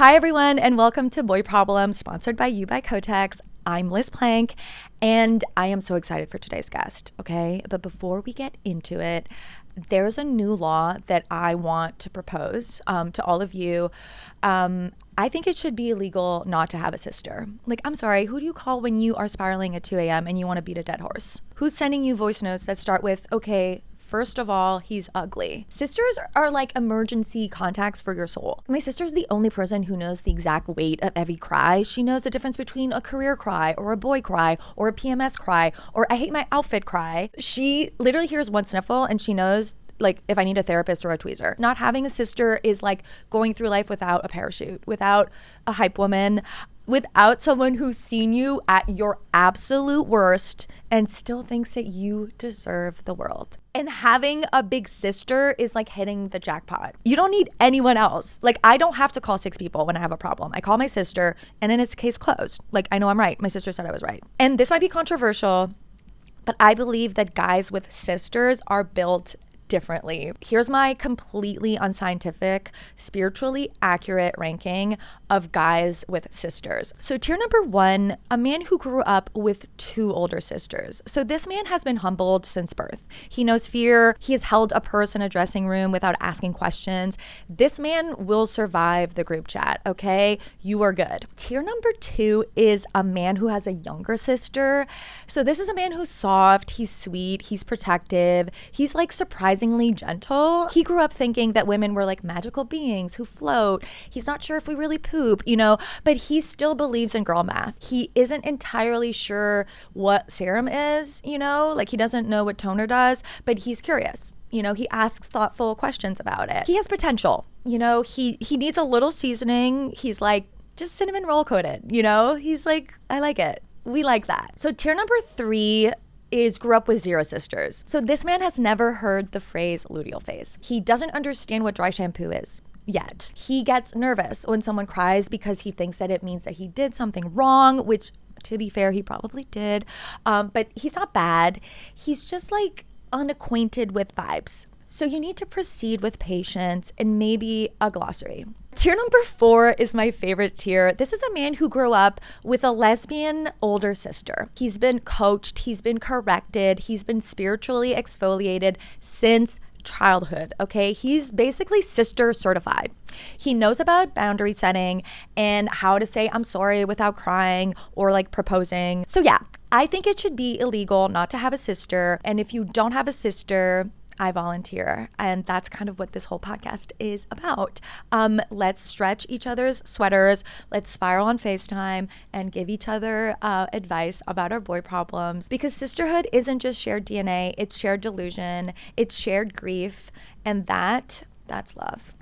Hi, everyone, and welcome to Boy Problem, sponsored by you by Kotex. I'm Liz Plank, and I am so excited for today's guest, okay? But before we get into it, there's a new law that I want to propose to all of you. I think it should be illegal not to have a sister. Like, I'm sorry, who do you call when you are spiraling at 2 a.m. and you want to beat a dead horse? Who's sending you voice notes that start with, okay, first of all, he's ugly. Sisters are like emergency contacts for your soul. My sister's the only person who knows the exact weight of every cry. She knows the difference between a career cry or a boy cry or a PMS cry or I hate my outfit cry. She literally hears one sniffle and she knows like if I need a therapist or a tweezer. Not having a sister is like going through life without a parachute, without a hype woman, without someone who's seen you at your absolute worst and still thinks that you deserve the world. And having a big sister is like hitting the jackpot. You don't need anyone else. Like, I don't have to call 6 people when I have a problem. I call my sister and then it's case closed. Like, I know I'm right. My sister said I was right. And this might be controversial, but I believe that guys with sisters are built differently. Here's my completely unscientific, spiritually accurate ranking of guys with sisters. So tier number 1, a man who grew up with 2 older sisters. So this man has been humbled since birth. He knows fear. He has held a purse in a dressing room without asking questions. This man will survive the group chat, okay? You are good. Tier number 2 is a man who has a younger sister. So this is a man who's soft, he's sweet, he's protective, he's like surprisingly gentle. He grew up thinking that women were like magical beings who float. He's not sure if we really poop, you know, but he still believes in girl math. He isn't entirely sure what serum is, you know, like he doesn't know what toner does, but he's curious. You know, he asks thoughtful questions about it. He has potential. You know, he needs a little seasoning. He's like, just cinnamon roll coated, you know? He's like, I like it. We like that. So tier number 3 is grew up with 0 sisters. So this man has never heard the phrase luteal phase. He doesn't understand what dry shampoo is yet. He gets nervous when someone cries because he thinks that it means that he did something wrong, which to be fair, he probably did. But he's not bad. He's just like unacquainted with vibes. So you need to proceed with patience and maybe a glossary. Tier number 4 is my favorite tier. This is a man who grew up with a lesbian older sister. He's been coached, he's been corrected, he's been spiritually exfoliated since childhood, okay? He's basically sister certified. He knows about boundary setting and how to say I'm sorry without crying or like proposing. So yeah, I think it should be illegal not to have a sister. And if you don't have a sister, I volunteer. And that's kind of what this whole podcast is about. Let's stretch each other's sweaters. Let's spiral on FaceTime and give each other advice about our boy problems. Because sisterhood isn't just shared DNA, it's shared delusion, it's shared grief, and that's love.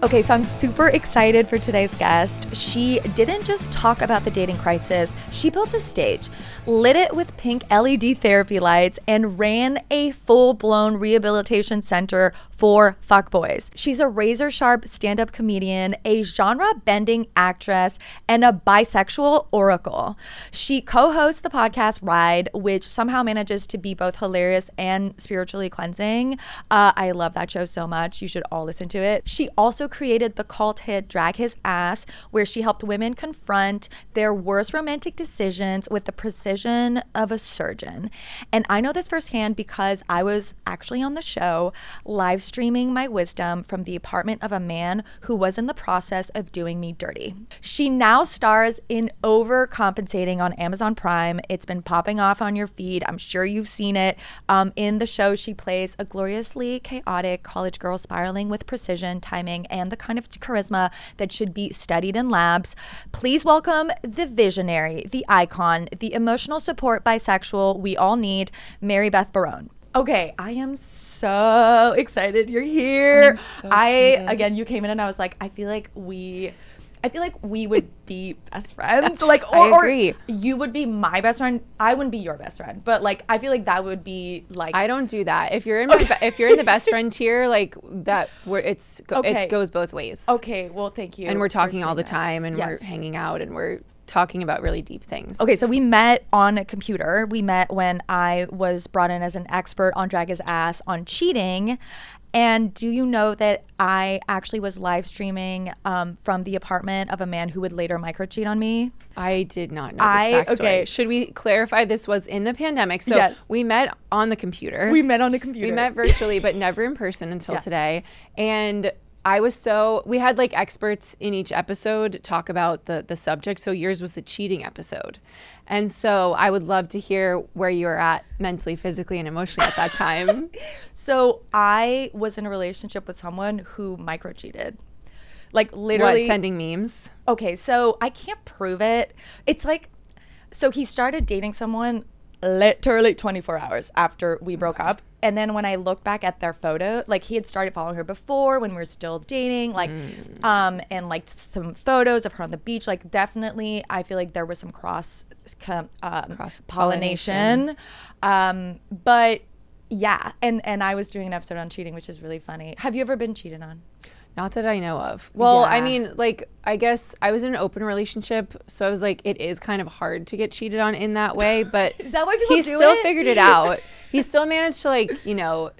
Okay, so I'm super excited for today's guest. She didn't just talk about the dating crisis. She built a stage, lit it with pink LED therapy lights, and ran a full-blown rehabilitation center for fuckboys. She's a razor-sharp stand-up comedian, a genre-bending actress, and a bisexual oracle. She co-hosts the podcast Ride, which somehow manages to be both hilarious and spiritually cleansing. I love that show so much. You should all listen to it. She also created the cult hit Drag His Ass, where she helped women confront their worst romantic decisions with the precision of a surgeon. And I know this firsthand because I was actually on the show live streaming my wisdom from the apartment of a man who was in the process of doing me dirty. She now stars in Overcompensating on Amazon Prime. It's been popping off on your feed. I'm sure you've seen it. In the show, she plays a gloriously chaotic college girl spiraling with precision, timing, and the kind of charisma that should be studied in labs. Please welcome the visionary, the icon, the emotional support bisexual we all need, Mary Beth Barone. Okay, I am so excited you're here. Again, you came in and I was like, I feel like we would be best friends. Like, I agree. Or you would be my best friend. I wouldn't be your best friend, but like, I feel like that would be like. I don't do that. If you're in if you're in the best friend tier, like that, it goes both ways. Okay, well, thank you. And we're talking all the time, and yes. we're hanging out, and we're talking about really deep things. Okay, so we met on a computer. We met when I was brought in as an expert on Drag His Ass on cheating. And do you know that I actually was live streaming from the apartment of a man who would later micro-cheat on me? I did not know this backstory. Okay. Should we clarify this was in the pandemic? So Yes. we met on the computer. We met on the computer. We met virtually, but never in person until today. And we had like experts in each episode talk about the subject. So yours was the cheating episode. And so I would love to hear where you were at mentally, physically, and emotionally at that time. So I was in a relationship with someone who micro-cheated. Like literally. What, sending memes? Okay, so I can't prove it. It's like, so he started dating someone literally 24 hours after we broke up. And then when I look back at their photo, like he had started following her before when we were still dating, like, and like some photos of her on the beach. Like definitely, I feel like there was some cross pollination. But yeah, and I was doing an episode on cheating, which is really funny. Have you ever been cheated on? Not that I know of. Well, Yeah. I mean, like, I guess I was in an open relationship, so I was like, it is kind of hard to get cheated on in that way, but Is that why people he do still it? figured it out. He still managed to, like, you know,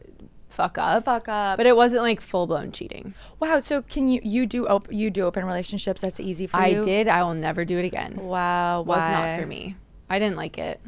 fuck up. But it wasn't like full-blown cheating. wow, so can you do open relationships? That's easy for you? I did. I will never do it again. Wow, Was why? not for me. I didn't like it.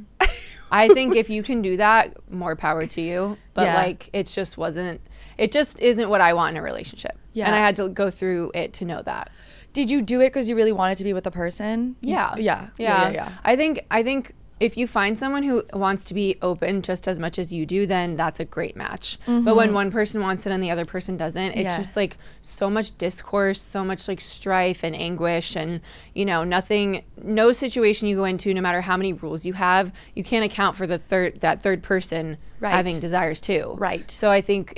I think if you can do that, more power to you. But Yeah. like, it just isn't what I want in a relationship. Yeah. And I had to go through it to know that. Did you do it because you really wanted to be with a person? Yeah. Yeah. I think if you find someone who wants to be open just as much as you do, then that's a great match. But when one person wants it and the other person doesn't, it's Yeah. just like so much discourse, so much like strife and anguish, and you know, no situation you go into, no matter how many rules you have, you can't account for that third person Right. having desires too. Right. So I think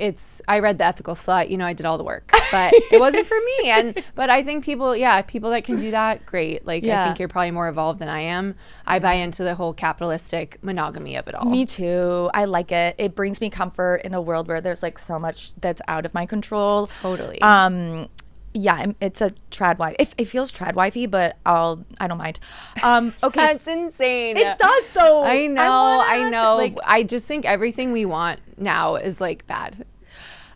I read The Ethical Slut, you know, I did all the work, but it wasn't for me. But I think people that can do that, great. Like, Yeah. I think you're probably more evolved than I am. I buy into the whole capitalistic monogamy of it all. Me too. I like it. It brings me comfort in a world where there's like so much that's out of my control. Totally. Yeah, it's a trad wife. It feels trad wifey, but I don't mind. Okay. That's insane. It does though. I know. Like, I just think everything we want now is like bad.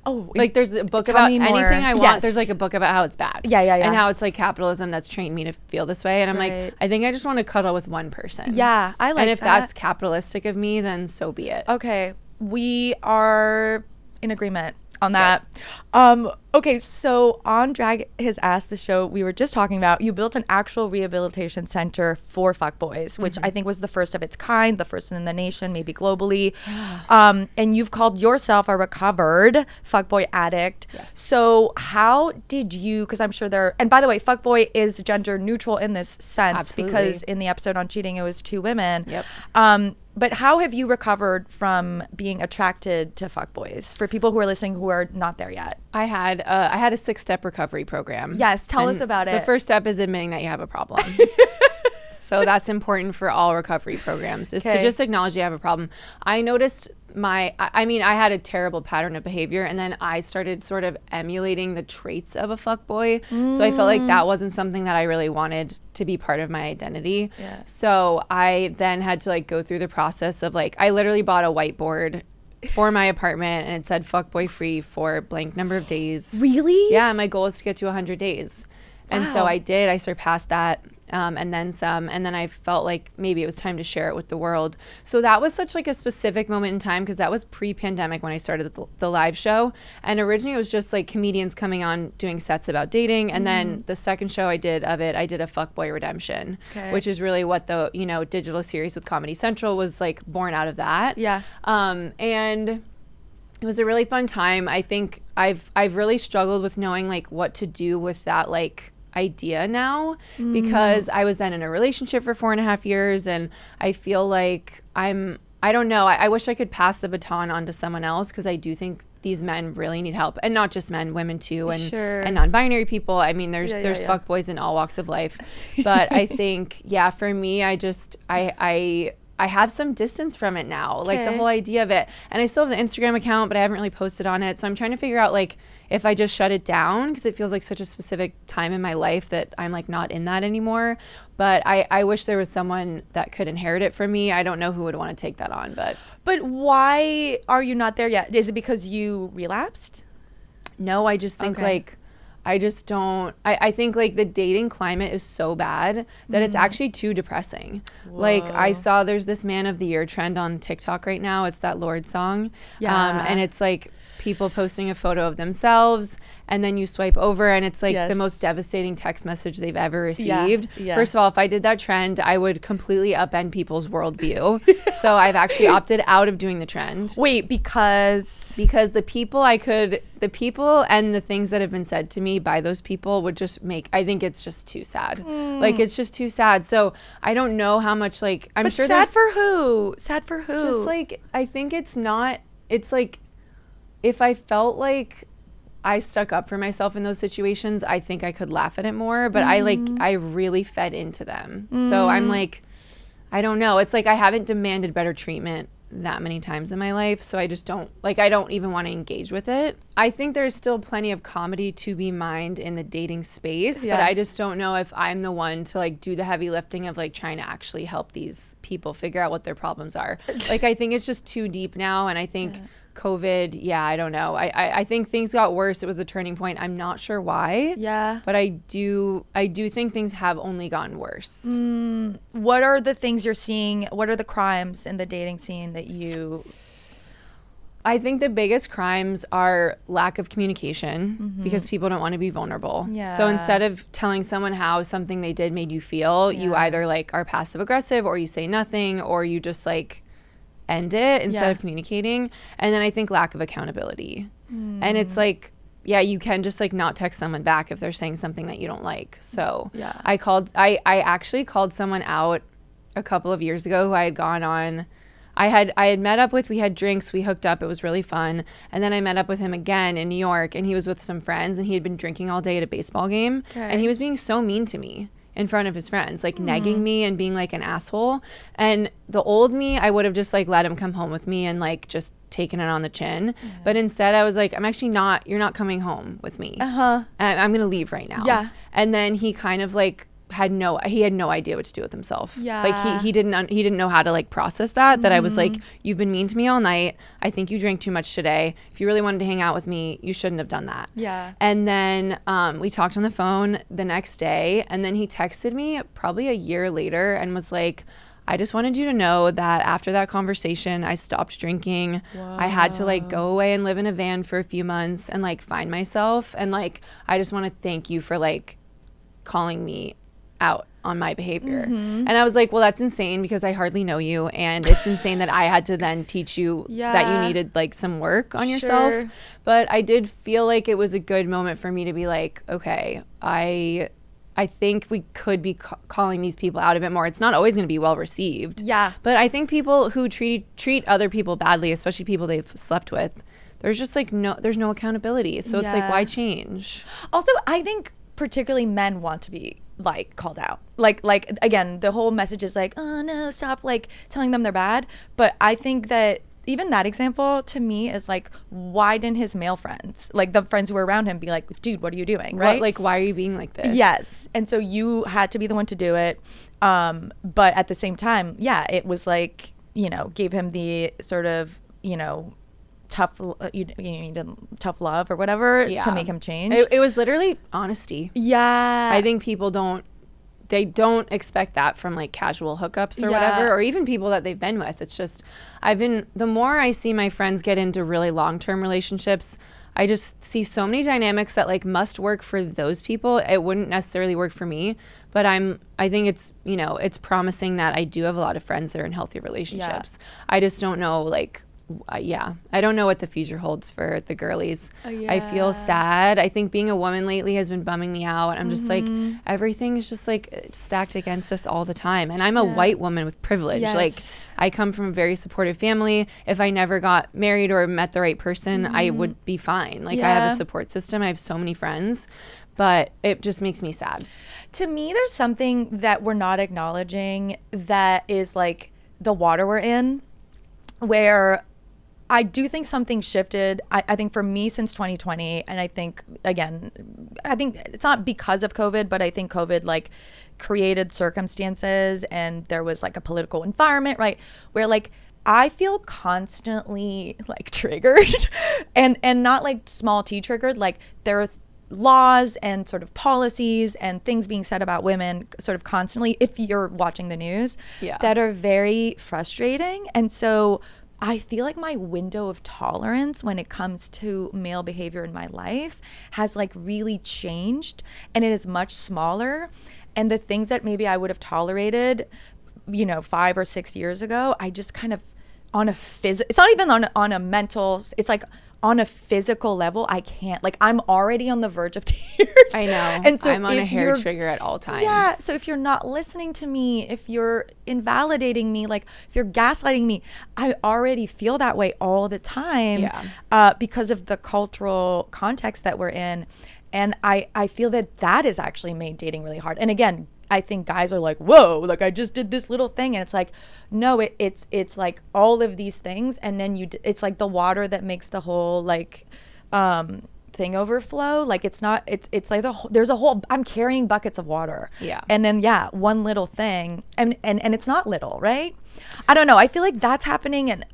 oh, Like there's a book tell about me anything more. I want. Yes. There's like a book about how it's bad. Yeah. And how it's like capitalism that's trained me to feel this way. And I'm Right. like, I think I just want to cuddle with one person. Yeah, I like And if that. that's capitalistic of me, then so be it. Okay, we are in agreement on that. Okay, so on Drag His Ass, the show we were just talking about, you built an actual rehabilitation center for fuckboys, which I think was the first of its kind, the first in the nation, maybe globally. And you've called yourself a recovered fuckboy addict. Yes. So how did you, because I'm sure and by the way, fuckboy is gender neutral in this sense. Absolutely. Because in the episode on cheating, it was 2 women. Yep. But how have you recovered from being attracted to fuckboys? For people who are listening who are not there yet. I had a 6-step recovery program. Yes, tell us And about it. The first step is admitting that you have a problem. So that's important for all recovery programs, is to Okay. just acknowledge you have a problem. I noticed I had a terrible pattern of behavior, and then I started sort of emulating the traits of a fuckboy. So I felt like that wasn't something that I really wanted to be part of my identity. Yeah. So I then had to like go through the process of like, I literally bought a whiteboard for my apartment, and it said fuckboy free for blank number of days. Really? Yeah, my goal is to get to 100 days. And so Wow. I did. I surpassed that, and then some. And then I felt like maybe it was time to share it with the world. So that was such like a specific moment in time, because that was pre-pandemic when I started the live show. And originally it was just like comedians coming on doing sets about dating. And then the second show I did a fuckboy redemption, Okay. which is really what the, you know, digital series with Comedy Central was like born out of that. Yeah. And it was a really fun time. I think I've really struggled with knowing like what to do with that like idea now, because I was then in a relationship for 4.5 years, and I feel like I don't know. I wish I could pass the baton on to someone else, because I do think these men really need help, and not just men, women too, and Sure. and non-binary people. I mean, there's Yeah. fuckboys in all walks of life, but I think for me, I I have some distance from it now, like the Okay. whole idea of it. And I still have the Instagram account, but I haven't really posted on it. So I'm trying to figure out like if I just shut it down, because it feels like such a specific time in my life that I'm like not in that anymore. But I wish there was someone that could inherit it from me. I don't know who would want to take that on, but why are you not there yet? Is it because you relapsed? no, I just think Okay. like I just don't I think like the dating climate is so bad that it's actually too depressing. Like I Whoa. saw there's this Man of the Year trend on TikTok right now. It's that Lorde song. Yeah. And it's like people posting a photo of themselves and then you swipe over and it's like the Yes. most devastating text message they've ever Yeah, received. yeah. First of all, if I did that trend, I would completely upend people's worldview. So I've actually opted out of doing the trend. Wait, because Because the people and the things that have been said to me by those people would just I think it's just too sad. Like it's just too sad. So I don't know how much like I'm but sure sad there's for who? Sad for who? just like I think it's like if I felt like I stuck up for myself in those situations, I think I could laugh at it more, but I really fed into them. So I'm like I don't know. It's like I haven't demanded better treatment that many times in my life, so I just don't I don't even want to engage with it. I think there's still plenty of comedy to be mined in the dating space, but Yeah. I just don't know if I'm the one to like do the heavy lifting of like trying to actually help these people figure out what their problems are. Like I think it's just too deep now, and I think COVID, I don't know. I think things got worse. It was a turning point. I'm not sure why. Yeah. But I do think things have only gotten worse. What are the things you're seeing? What are the crimes in the dating scene that you I think the biggest crimes are lack of communication because people don't want to be vulnerable. Yeah. So instead of telling someone how something they did made you feel, you Yeah. either like are passive aggressive or you say nothing or you just like end it instead Yeah. of communicating. And then I think lack of accountability. And it's like, you can just like not text someone back if they're saying something that you don't like. So Yeah. I actually called someone out a couple of years ago who I had gone on. I had met up with, we had drinks, we hooked up, it was really fun. And then I met up with him again in New York and he was with some friends and he had been drinking all day at a baseball game. Okay. And he was being so mean to me in front of his friends, like negging me and being like an asshole. And the old me, I would have just like let him come home with me and like just taken it on the chin. But instead I was like, you're not coming home with me. I'm going to leave right now. Yeah. And then he kind of like had no idea what to do with himself. Yeah. Like he didn't know how to like process that I was like, you've been mean to me all night. I think you drank too much today. If you really wanted to hang out with me, you shouldn't have done that. Yeah. And then we talked on the phone the next day and then he texted me probably a year later and was like, I just wanted you to know that after that conversation, I stopped drinking. I had to like go away and live in a van for a few months and like find myself. And like, I just want to thank you for like calling me out on my behavior. And I was like, well, that's insane because I hardly know you. And it's insane that I had to then teach you that you needed like some work on yourself. Sure. But I did feel like it was a good moment for me to be like, okay, I think we could be calling these people out a bit more. It's not always going to be well received. Yeah. But I think people who treat other people badly, especially people they've slept with, there's just like there's no accountability. So it's like, Yeah. why change? Also, I think particularly men want to be like called out. Like again, the whole message is like, oh no, stop like telling them they're bad. But I think that even that example to me is like, why didn't his male friends, like the friends who were around him, be like, dude, what are you doing? Right? Like, why are you being like this? Yes. And so you had to be the one to do it. But at the same time, it was like, gave him the sort of, tough tough love or whatever to make him change. It was literally honesty. Yeah. I think people don't expect that from like casual hookups or whatever, or even people that they've been with. It's just the more I see my friends get into really long-term relationships, I just see so many dynamics that like must work for those people. It wouldn't necessarily work for me, but I think it's, it's promising that I do have a lot of friends that are in healthy relationships. I just don't know like I don't know what the future holds for the girlies. I feel sad. I think being a woman lately has been bumming me out. I'm just like, everything's just like stacked against us all the time. And I'm a white woman with privilege. Yes. Like I come from a very supportive family. If I never got married or met the right person, I would be fine. Like I have a support system. I have so many friends, but it just makes me sad. To me, there's something that we're not acknowledging that is like the water we're in, where I do think something shifted. I think for me since 2020, and I think, again, I think it's not because of COVID, but I think COVID like created circumstances, and there was like a political environment, right, where like I feel constantly like triggered and not like small t triggered. Like there are laws and sort of policies and things being said about women sort of constantly, if you're watching the news, that are very frustrating. And so I feel like my window of tolerance when it comes to male behavior in my life has like really changed, and it is much smaller. And the things that maybe I would have tolerated, 5 or 6 years ago, I just kind of it's not even on a mental, it's like on a physical level, I can't, like I'm already on the verge of tears. I know. And so I'm on a hair trigger at all times. Yeah. So if you're not listening to me, if you're invalidating me, like if you're gaslighting me, I already feel that way all the time because of the cultural context that we're in. And I feel that is actually made dating really hard. And again, I think guys are like, whoa, like I just did this little thing. And it's like, no, it's like all of these things. And then it's like the water that makes the whole like thing overflow. Like it's not, it's like there's a whole, I'm carrying buckets of water. Yeah. And then, one little thing. And it's not little, right? I don't know. I feel like that's happening. And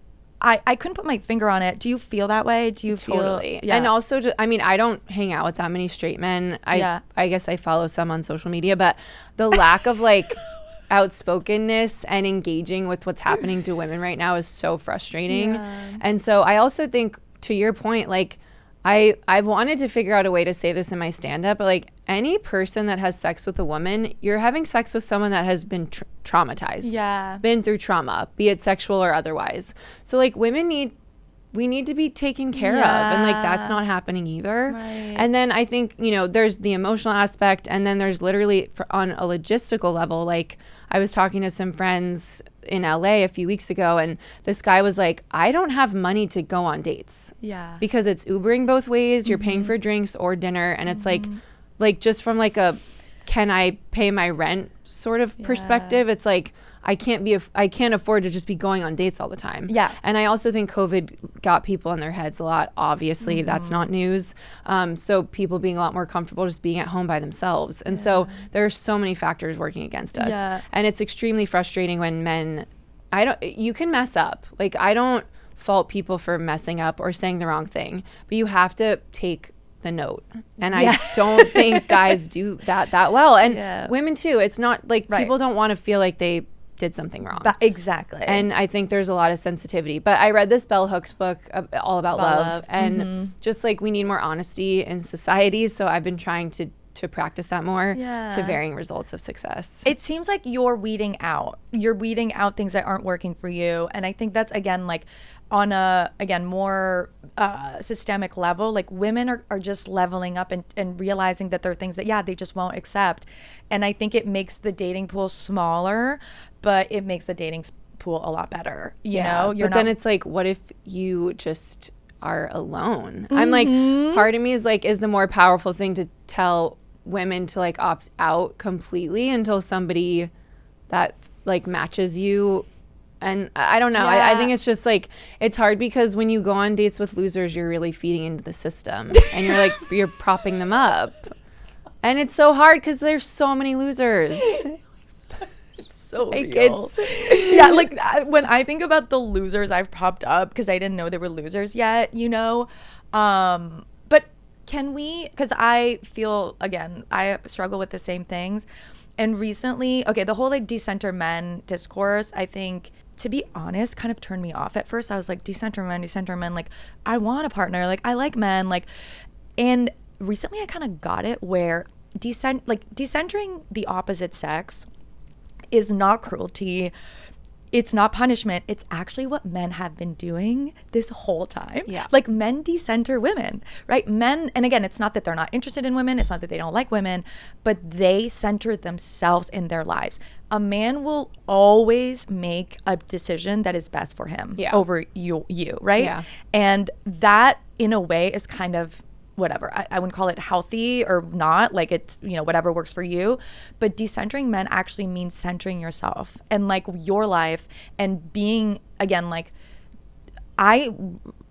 I couldn't put my finger on it. Do you feel that way? Do you totally feel? And also, I don't hang out with that many straight men. I guess I follow some on social media, but the lack of like outspokenness and engaging with what's happening to women right now is so frustrating. And so I also think, to your point, like I've wanted to figure out a way to say this in my stand-up, but like any person that has sex with a woman, you're having sex with someone that has been traumatized, been through trauma, be it sexual or otherwise. So like we need to be taken care of, and like that's not happening either. Right. And then I think, there's the emotional aspect, and then there's literally on a logistical level, like I was talking to some friends in LA a few weeks ago, and this guy was like, I don't have money to go on dates. Yeah. Because it's Ubering both ways, you're paying for drinks or dinner, and it's like just from like a can I pay my rent sort of perspective, it's like I can't afford to just be going on dates all the time. Yeah. And I also think COVID got people in their heads a lot. Obviously, that's not news. So people being a lot more comfortable just being at home by themselves. And so there are so many factors working against us. Yeah. And it's extremely frustrating when men, you can mess up. Like I don't fault people for messing up or saying the wrong thing, but you have to take the note. And I don't think guys do that well. And women too. It's not like people don't want to feel like they did something wrong. Exactly. And I think there's a lot of sensitivity. But I read this Bell Hooks book all about love. And just like we need more honesty in society. So I've been trying to practice that more to varying results of success. It seems like you're weeding out things that aren't working for you. And I think that's, again, like on a, more systemic level, like women are just leveling up and realizing that there are things that, they just won't accept. And I think it makes the dating pool smaller, but it makes the dating pool a lot better. You know? But then it's like, what if you just are alone? I'm like, part of me is like, is the more powerful thing to tell women to like opt out completely until somebody that like matches you. And I don't know. I think it's just like, it's hard because when you go on dates with losers, you're really feeding into the system and you're like, you're propping them up. And it's so hard because there's so many losers. It's so real. Like when I think about the losers I've propped up, because I didn't know they were losers yet, but can we, because I feel, again, I struggle with the same things. And recently, the whole like decenter men discourse, I think, to be honest, kind of turned me off at first. I was like, decenter men, like I want a partner, like I like men, like, and recently I kind of got it where decentering the opposite sex is not cruelty. It's not punishment. It's actually what men have been doing this whole time. Yeah. Like men decenter women, right? Men, and again, it's not that they're not interested in women. It's not that they don't like women, but they center themselves in their lives. A man will always make a decision that is best for him over you, right? Yeah. And that in a way is kind of whatever. I wouldn't call it healthy or not. Like it's, you know, whatever works for you. But decentering men actually means centering yourself and like your life and being, again, like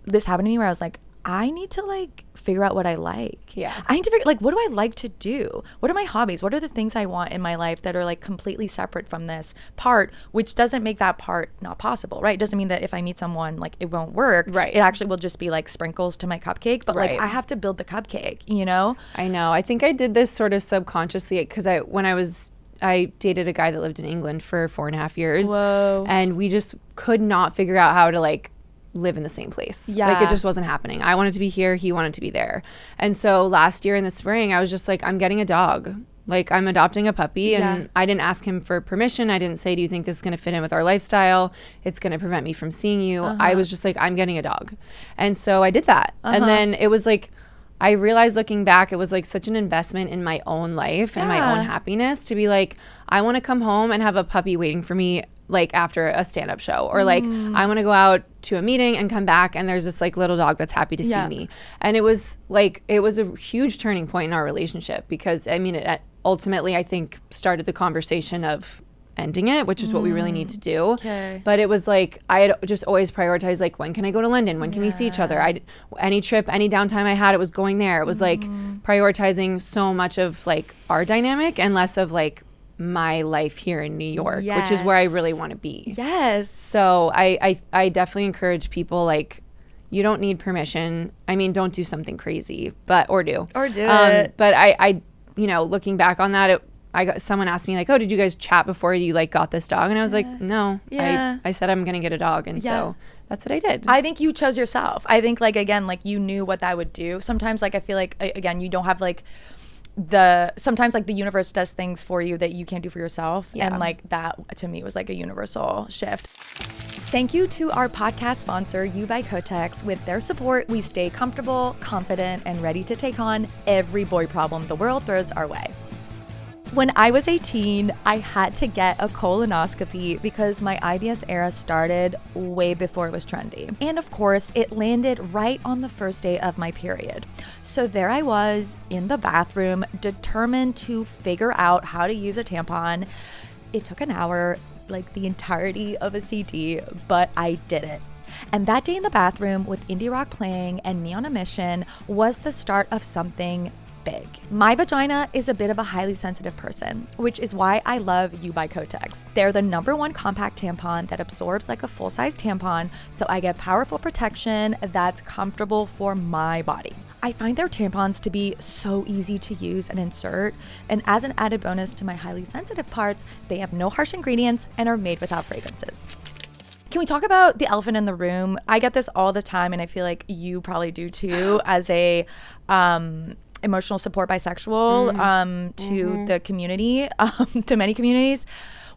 this happened to me where I was like, I need to like figure out what I like. Yeah. I need to figure like, what do I like to do? What are my hobbies? What are the things I want in my life that are like completely separate from this part, which doesn't make that part not possible, right? It doesn't mean that if I meet someone, like it won't work. Right. It actually will just be like sprinkles to my cupcake, but like I have to build the cupcake, you know? I know. I think I did this sort of subconsciously because I dated a guy that lived in England for 4.5 years. Whoa. And we just could not figure out how to like live in the same place. Yeah. Like it just wasn't happening. I wanted to be here. He wanted to be there. And so last year in the spring, I was just like, I'm getting a dog. Like I'm adopting a puppy. And I didn't ask him for permission. I didn't say, do you think this is going to fit in with our lifestyle? It's going to prevent me from seeing you. I was just like, I'm getting a dog. And so I did that. And then it was like, I realized looking back, it was like such an investment in my own life and my own happiness to be like, I want to come home and have a puppy waiting for me like after a stand-up show, or like I want to go out to a meeting and come back and there's this like little dog that's happy to see me. And it was a huge turning point in our relationship because I mean it ultimately I think started the conversation of ending it, which is what we really need to do. But it was like I had just always prioritized like, when can I go to London, when can we see each other? Any trip, any downtime I had, it was going there. It was like prioritizing so much of like our dynamic and less of like my life here in New York, which is where I really want to be. So I definitely encourage people, like, you don't need permission. I mean, don't do something crazy, or do it. But I you know, looking back on that, someone asked me like, oh, did you guys chat before you like got this dog? And I was like, no. I said I'm gonna get a dog, and so that's what I did. I think you chose yourself. I think like, again, like you knew what that would do. Sometimes like I feel like again, you don't have like sometimes like the universe does things for you that you can't do for yourself. And like that to me was like a universal shift. Thank you to our podcast sponsor, You by Kotex. With their support, we stay comfortable, confident, and ready to take on every boy problem the world throws our way. When I was 18, I had to get a colonoscopy because my IBS era started way before it was trendy. And of course, it landed right on the first day of my period. So there I was in the bathroom, determined to figure out how to use a tampon. It took an hour, like the entirety of a CD, but I did it. And that day in the bathroom with indie rock playing and me on a mission was the start of something big. My vagina is a bit of a highly sensitive person, which is why I love You by Kotex. They're the #1 compact tampon that absorbs like a full-size tampon, so I get powerful protection that's comfortable for my body. I find their tampons to be so easy to use and insert, and as an added bonus to my highly sensitive parts, they have no harsh ingredients and are made without fragrances. Can we talk about the elephant in the room? I get this all the time, and I feel like you probably do too, as a emotional support bisexual to the community, to many communities,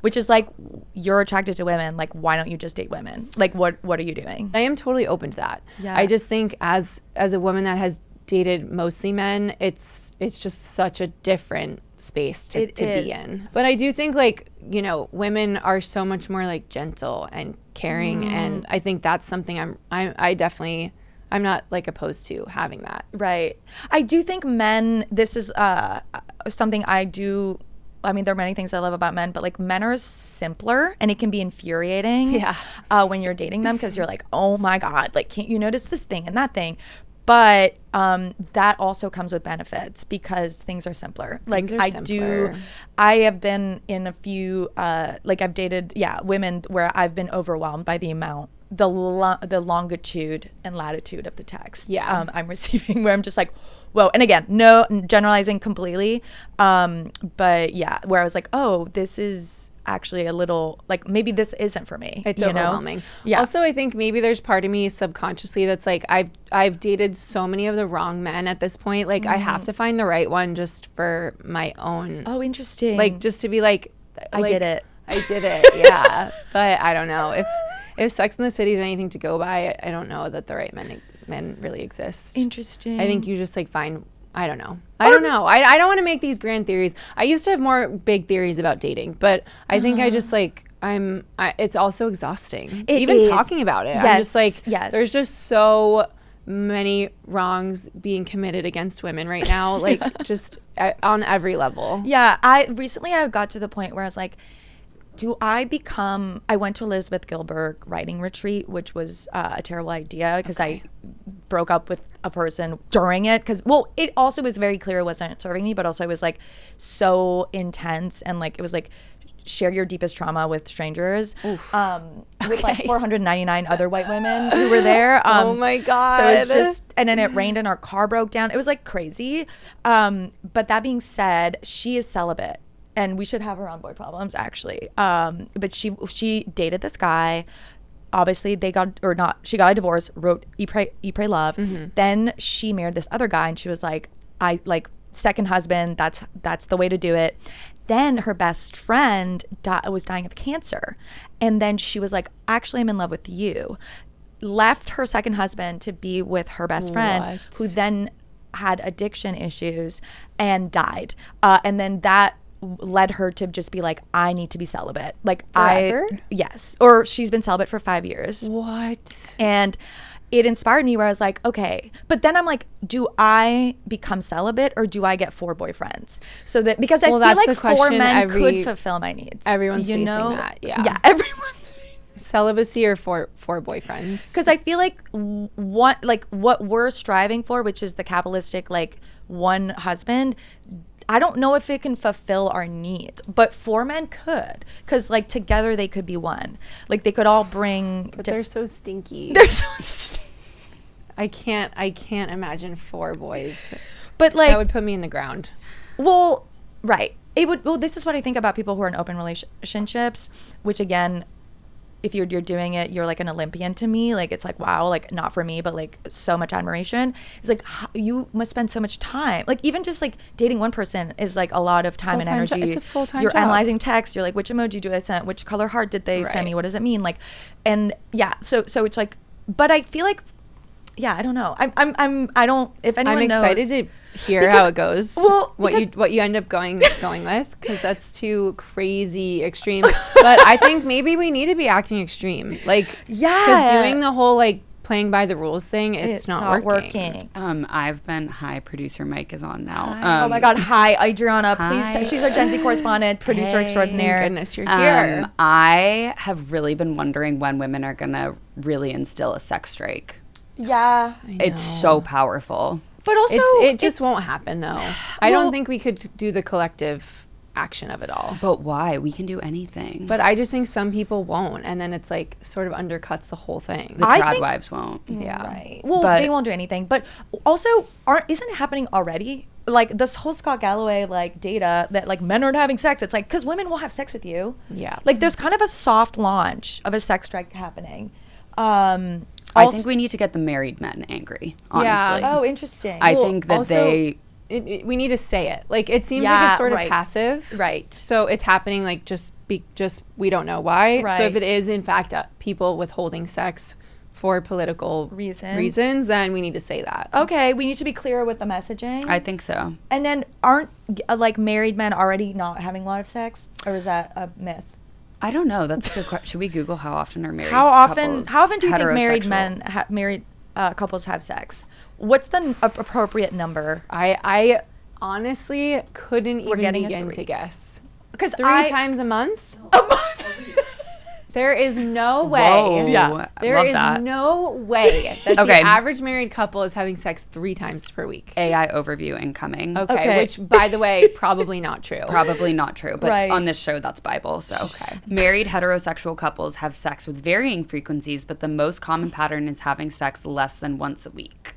which is like, you're attracted to women, like why don't you just date women? Like what are you doing? I am totally open to that. Yeah. I just think as a woman that has dated mostly men, it's just such a different space to be in. But I do think like, you know, women are so much more like gentle and caring, and I think that's something I'm not like opposed to having that. Right. I do think men, this is something I do. I mean, there are many things I love about men, but like men are simpler, and it can be infuriating when you're dating them, because you're like, oh my God, like, can't you notice this thing and that thing? But that also comes with benefits because things are simpler. Like I have been in a few, like I've dated, women where I've been overwhelmed by the amount, the longitude and latitude of the text I'm receiving, where I'm just like, whoa. And again, no generalizing completely. But yeah, where I was like, oh, this is actually a little, like, maybe this isn't for me. It's overwhelming. Yeah. Also, I think maybe there's part of me subconsciously that's like, I've dated so many of the wrong men at this point. Like, I have to find the right one just for my own. Oh, interesting. Like, just to be like, I did it. Yeah. But I don't know if Sex in the City is anything to go by. I don't know that the right men really exist. Interesting. I think you just like find. I don't know. I don't want to make these grand theories. I used to have more big theories about dating, but I think I just like, it's also exhausting. Even talking about it. Yes. I'm just like, there's just so many wrongs being committed against women right now, like just on every level. Yeah, I got to the point where I was like, I went to Elizabeth Gilbert writing retreat, which was a terrible idea because I broke up with a person during it it also was very clear it wasn't serving me, but also it was like so intense and like it was like share your deepest trauma with strangers with like 499 other white women who were there. Oh my God. So it's just, and then it rained and our car broke down. It was like crazy. But that being said, she is celibate. And we should have her on Boy Problems, actually. But she dated this guy. Obviously, she got a divorce, wrote Eat, Pray, Love. Mm-hmm. Then she married this other guy, and she was like, second husband, that's the way to do it. Then her best friend was dying of cancer. And then she was like, actually, I'm in love with you. Left her second husband to be with her best friend, who then had addiction issues and died. And then that led her to just be like, I need to be celibate. Like Forever? Yes. Or she's been celibate for 5 years. What? And it inspired me where I was like, okay. But then I'm like, do I become celibate or do I get 4 boyfriends? So that, because I feel like 4 men could fulfill my needs. Everyone's facing that. Yeah. Yeah. Everyone's celibacy or four boyfriends. Because I feel like what we're striving for, which is the capitalistic, like one husband, I don't know if it can fulfill our needs, but 4 men could, because like together they could be one. Like they could all bring. But they're so stinky. I can't imagine 4 boys. But like that would put me in the ground. Well, right. It would. Well, this is what I think about people who are in open relationships, which again, if you're doing it, you're like an Olympian to me. Like it's like, wow, like not for me, but like so much admiration. It's like you must spend so much time. Like even just like dating one person is like a lot of time and energy. It's a full-time You're job. analyzing text. You're like, which emoji do I send? Which color heart did they send me? What does it mean? Like, and yeah. So it's like, but I feel like, yeah, I don't know. I don't. If anyone knows, I'm excited to hear how it goes. Well, what you end up going with, because that's too crazy extreme. But I think maybe we need to be acting extreme, like because doing the whole like playing by the rules thing, it's not working. I've been producer Mike is on now. Oh my God, hi Adriana, please. She's our Gen Z correspondent, producer extraordinaire. Thank goodness you're here. I have really been wondering when women are gonna really instill a sex strike. Yeah, it's so powerful. But also, it just won't happen though. I don't think we could do the collective action of it all. But why? We can do anything. But I just think some people won't, and then it's like sort of undercuts the whole thing. The trad wives won't. Yeah. Right. Well, they won't do anything. But also, isn't it happening already? Like this whole Scott Galloway like data that like men aren't having sex. It's like because women will have sex with you. Yeah. Like there's kind of a soft launch of a sex strike happening. I think we need to get the married men angry, honestly. Yeah. Oh, interesting. I think that we need to say it. Like, it seems like it's sort of passive. Right. So it's happening, like, just we don't know why. Right. So if it is, in fact, people withholding sex for political reasons, then we need to say that. Okay. We need to be clear with the messaging. I think so. And then aren't, like, married men already not having a lot of sex? Or is that a myth? I don't know. That's a good question. Should we Google how often are married How often do you think married couples have sex? What's the appropriate number? I honestly couldn't even begin to guess. Because 3 times a month? A month? There is no way. Whoa. Yeah. There is no way that the average married couple is having sex 3 times per week. AI overview incoming. Okay. Which, by the way, probably not true. Probably not true. But on this show, that's Bible. So married heterosexual couples have sex with varying frequencies, but the most common pattern is having sex less than once a week.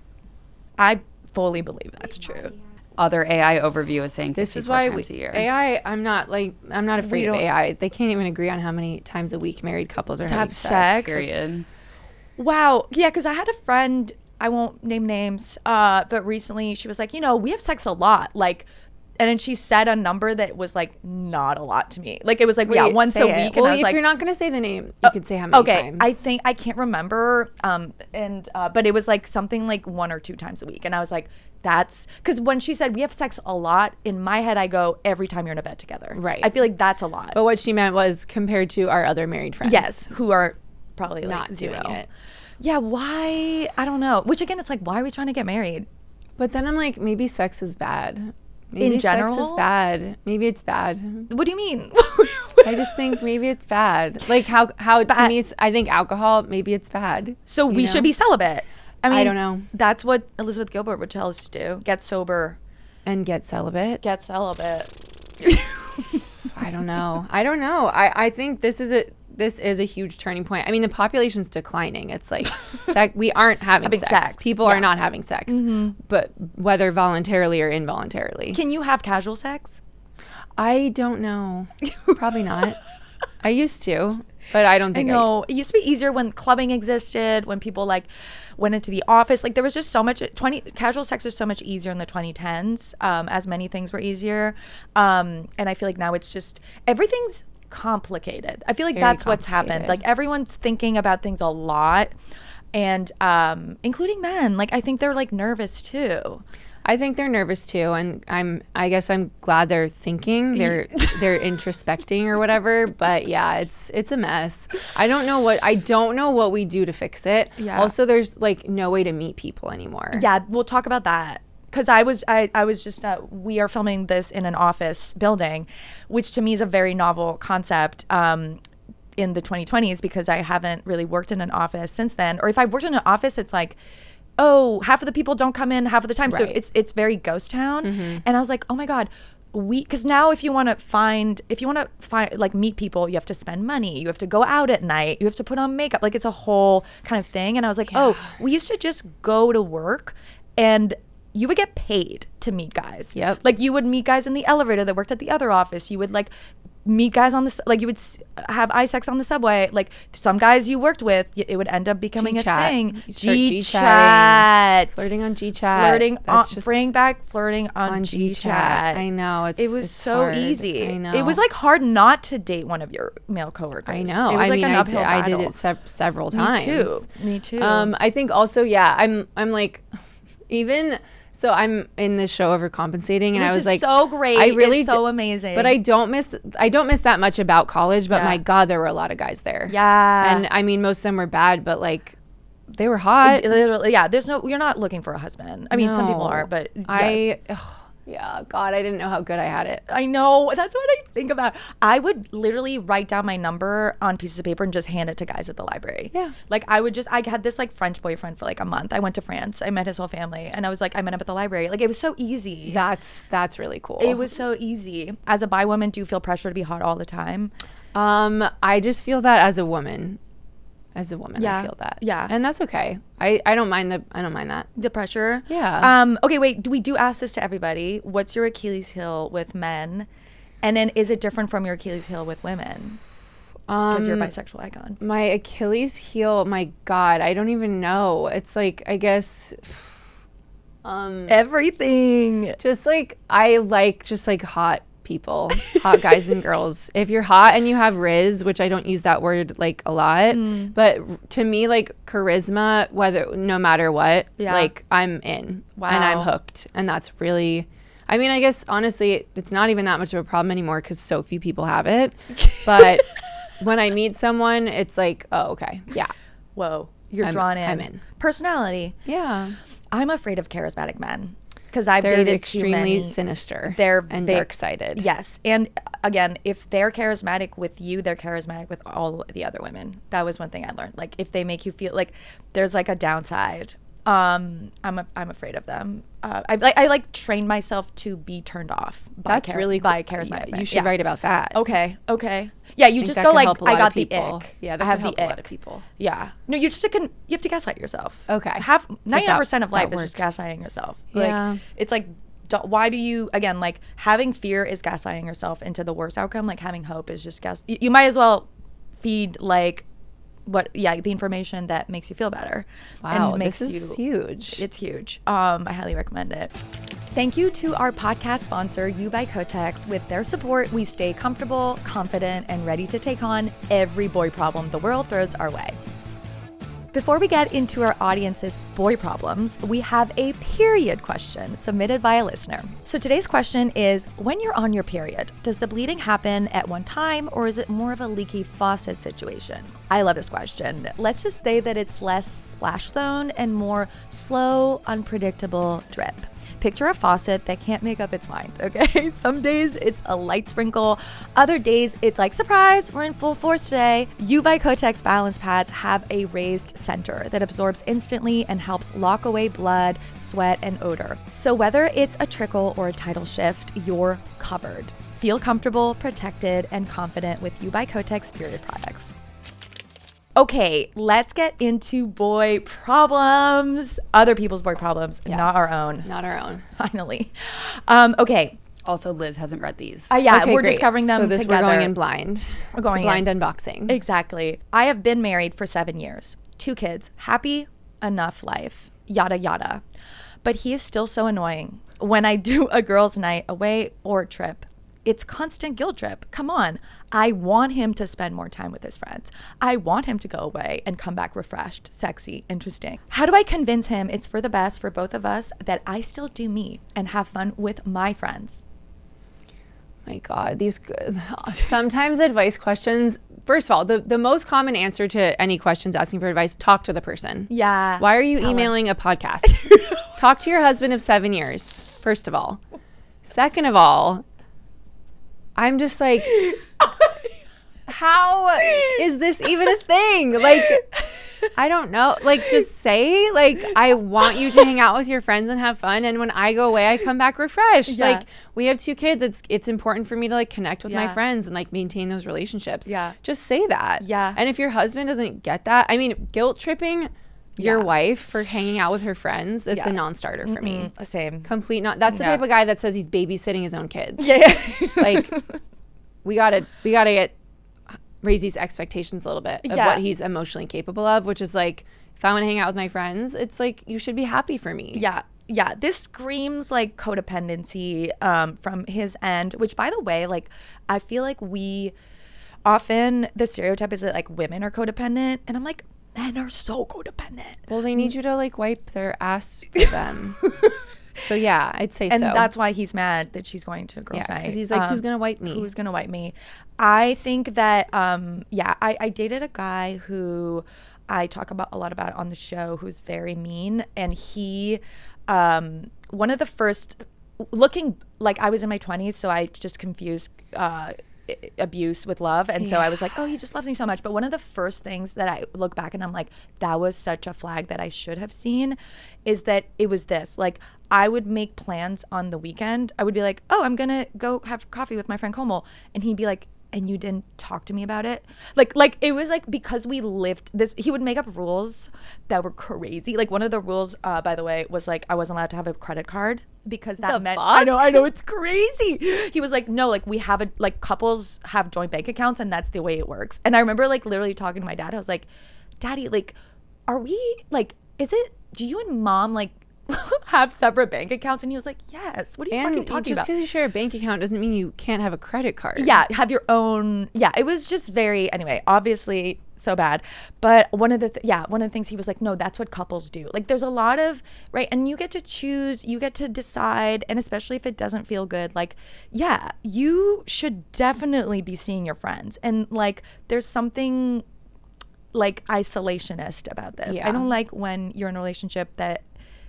I fully believe that's true. Other AI overview is saying this is why times a year. AI, I'm not afraid of AI. They can't even agree on how many times a week married couples are having sex. Period. Wow. Yeah, because I had a friend, I won't name names, but recently she was like, we have sex a lot. Like, and then she said a number that was like not a lot to me. Like it was like, once a week. Well, and I was if you're not going to say the name, you could say how many times. Okay, I can't remember. But it was like something like 1 or 2 times a week. And I was like, that's because when she said we have sex a lot, in my head I go every time you're in a bed together. Right. I feel like that's a lot. But what she meant was compared to our other married friends. Yes, who are probably like not 0. doing it. Yeah, why? I don't know. Which again, it's like, why are we trying to get married? But then I'm like, maybe sex is bad. Maybe In general? sex is bad. Maybe it's bad. What do you mean? I just think maybe it's bad. Like how to me, I think alcohol, maybe it's bad. So we should be celibate. I mean, I don't know. That's what Elizabeth Gilbert would tell us to do. Get sober. And get celibate. Get celibate. I don't know. I think this is a huge turning point. I mean, the population's declining. It's like we aren't having sex. People are not having sex, but whether voluntarily or involuntarily. Can you have casual sex? I don't know. Probably not. I used to, but I don't think I know. It used to be easier when clubbing existed, when people like went into the office. Like there was just so much casual sex was so much easier in the 2010s, as many things were easier. And I feel like now it's just everything's complicated. I feel like that's what's happened. Like everyone's thinking about things a lot, and including men. Like I think they're like nervous too. I think they're nervous too, and I guess I'm glad they're thinking, they're introspecting or whatever. But yeah, it's a mess. I don't know what we do to fix it. Yeah. Also, there's like no way to meet people anymore. Yeah, we'll talk about that. Because I was just we are filming this in an office building, which to me is a very novel concept in the 2020s, because I haven't really worked in an office since then. Or if I've worked in an office, it's like, oh, half of the people don't come in half of the time. Right. So it's very ghost town. And I was like, oh my God, because now if you want to find like meet people, you have to spend money, you have to go out at night, you have to put on makeup, like it's a whole kind of thing. And I was like, oh, we used to just go to work and you would get paid to meet guys. Yep. Like you would meet guys in the elevator that worked at the other office. You would like meet guys on the, like you would have eye sex on the subway. Like some guys you worked with, it would end up becoming G-chat. a thing. G-chat. Flirting on G-chat. Bring back flirting on G-chat. I know. It was so hard. easy. I know. It was like hard not to date one of your male coworkers. I know. It was like mean, an uphill I did battle. it several times. Me too. I think also, I'm like, even... So I'm in this show overcompensating, and Which I was is like, so great. I really it's so amazing. But I don't miss that much about college. But my God, there were a lot of guys there. Yeah, and I mean, most of them were bad, but like, they were hot. Literally, yeah. You're not looking for a husband. I mean, some people are, but yes. Yeah, God, I didn't know how good I had it. I know. That's what I think about. I would literally write down my number on pieces of paper and just hand it to guys at the library. Yeah. Like I had this like French boyfriend for like a month. I went to France. I met his whole family, and I was like, I met him at the library. Like it was so easy. That's really cool. It was so easy. As a bi woman, do you feel pressure to be hot all the time? I just feel that as a woman. I feel that. Yeah. And that's okay. I don't mind that. The pressure? Yeah. Okay, wait. We do ask this to everybody. What's your Achilles heel with men? And then is it different from your Achilles heel with women? Because you're a bisexual icon. My Achilles heel, my God, I don't even know. It's like, I guess... everything. Just like, I like just like hot people, hot guys and girls. If you're hot and you have riz, which I don't use that word like a lot, but to me, like charisma, no matter what, like I'm in. Wow. And I'm hooked. And that's really, I mean, I guess honestly, it's not even that much of a problem anymore because so few people have it. But when I meet someone, it's like, oh, okay, yeah. Whoa, you're drawn in. I'm in. Personality. Yeah. I'm afraid of charismatic men. Because I've they're dated extremely sinister. And dark-sided. Yes. And again, if they're charismatic with you, they're charismatic with all the other women. That was one thing I learned. Like if they make you feel like there's like a downside, I'm afraid of them. I like trained myself to be turned off by really cool. by charismatic men. You should write about that. Okay. Yeah, you just go like, I got the ick. Yeah, I have the ick. A lot ick. of people. Yeah. No, you have to gaslight yourself. Okay. 99% of life is works. just gaslighting yourself. Yeah. Like, it's like, why do you, again, like having fear is gaslighting yourself into the worst outcome. Like having hope is just you might as well feed like the information that makes you feel better. Wow, and makes this is huge. It's huge. I highly recommend it. Thank you to our podcast sponsor, You by Kotex. With their support, we stay comfortable, confident, and ready to take on every boy problem the world throws our way. Before we get into our audience's boy problems, we have a period question submitted by a listener. So today's question is, when you're on your period, does the bleeding happen at one time or is it more of a leaky faucet situation? I love this question. Let's just say that it's less splash zone and more slow, unpredictable drip. Picture a faucet that can't make up its mind, okay? Some days it's a light sprinkle. Other days it's like, surprise, we're in full force today. You by Kotex balance pads have a raised center that absorbs instantly and helps lock away blood, sweat, and odor. So whether it's a trickle or a tidal shift, you're covered. Feel comfortable, protected, and confident with You by Kotex period products. Okay, let's get into boy problems. Other people's boy problems, Yes, not our own. Not our own. Finally. Okay. Also, Liz hasn't read these. Yeah, Okay, we're great. discovering them so this, together. We're going in blind. We're going it's a blind unboxing. Exactly. I have been married for 7 years. 2 kids. Happy enough life. Yada, yada. But he is still so annoying. When I do a girls' night away or a trip, it's constant guilt trip. Come on. I want him to spend more time with his friends. I want him to go away and come back refreshed, sexy, interesting. How do I convince him it's for the best for both of us that I still do me and have fun with my friends? My God, these sometimes advice questions. First of all, the most common answer to any questions asking for advice, talk to the person. Yeah. Why are you tell emailing a podcast? Talk to your husband of 7 years, first of all. Second of all, I'm just like, how is this even a thing? Like, I don't know. Like, just say, like, I want you to hang out with your friends and have fun. And when I go away, I come back refreshed. Yeah. Like, we have 2 kids. It's important for me to, like, connect with my Yeah. friends and, like, maintain those relationships. Yeah. Just say that. Yeah. And if your husband doesn't get that, I mean, guilt tripping your Yeah. wife for hanging out with her friends, it's Yeah. a non-starter for me. Same. Complete not. That's the Yeah. type of guy that says he's babysitting his own kids. Yeah. Like, we gotta raise these expectations a little bit of Yeah. what he's emotionally capable of, which is like, if I want to hang out with my friends, it's like, you should be happy for me. Yeah. Yeah. This screams like codependency from his end, which, by the way, like, I feel like we often, the stereotype is that like women are codependent. And I'm like, men are so codependent. Well, they need you to like wipe their ass for them. So yeah, I'd say And so. that's why he's mad that she's going to a girls' night. because he's like, who's gonna wipe me? Who's gonna wipe me? I think that I dated a guy who I talk about a lot about on the show, who's very mean, and he one of the first, looking like, I was in my 20s, so I just confused abuse with love, and so I was like, oh, he just loves me so much. But one of the first things that I look back and I'm like, that was such a flag that I should have seen, is that it was this, like, I would make plans on the weekend. I would be like, oh, I'm gonna go have coffee with my friend Komal, and he'd be like, and you didn't talk to me about it? Like it was like, because we lived this, he would make up rules that were crazy. Like, one of the rules, by the way, was like, I wasn't allowed to have a credit card, because that meant, I know, it's crazy. He was like, no, like, we have a, like, couples have joint bank accounts, and that's the way it works. And I remember, like, literally talking to my dad. I was like, Daddy, like, are we, like, do you and Mom, like, have separate bank accounts? And he was like, yes. What are you fucking talking just about? because you share a bank account doesn't mean you can't have a credit card. Yeah, have your own. Yeah, it was just very, anyway, obviously so bad. But one of the things he was like, no, that's what couples do. Like, there's a lot of, right, and you get to choose, you get to decide, and especially if it doesn't feel good, like, yeah, you should definitely be seeing your friends. And like, there's something like isolationist about this. Yeah. I don't like when you're in a relationship that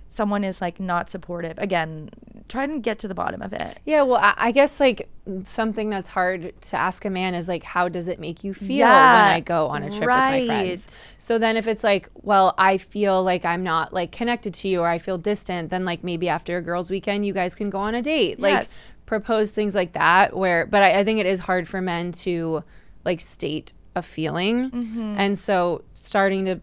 someone is like not supportive. Again, try and get to the bottom of it. Yeah, well, I guess like something that's hard to ask a man is like, how does it make you feel when I go on a trip with my friends? So then if it's like, well, I feel like I'm not like connected to you, or I feel distant, then like maybe after a girls' weekend, you guys can go on a date. Like, Yes. propose things like that, but I think it is hard for men to like state a feeling. And so starting to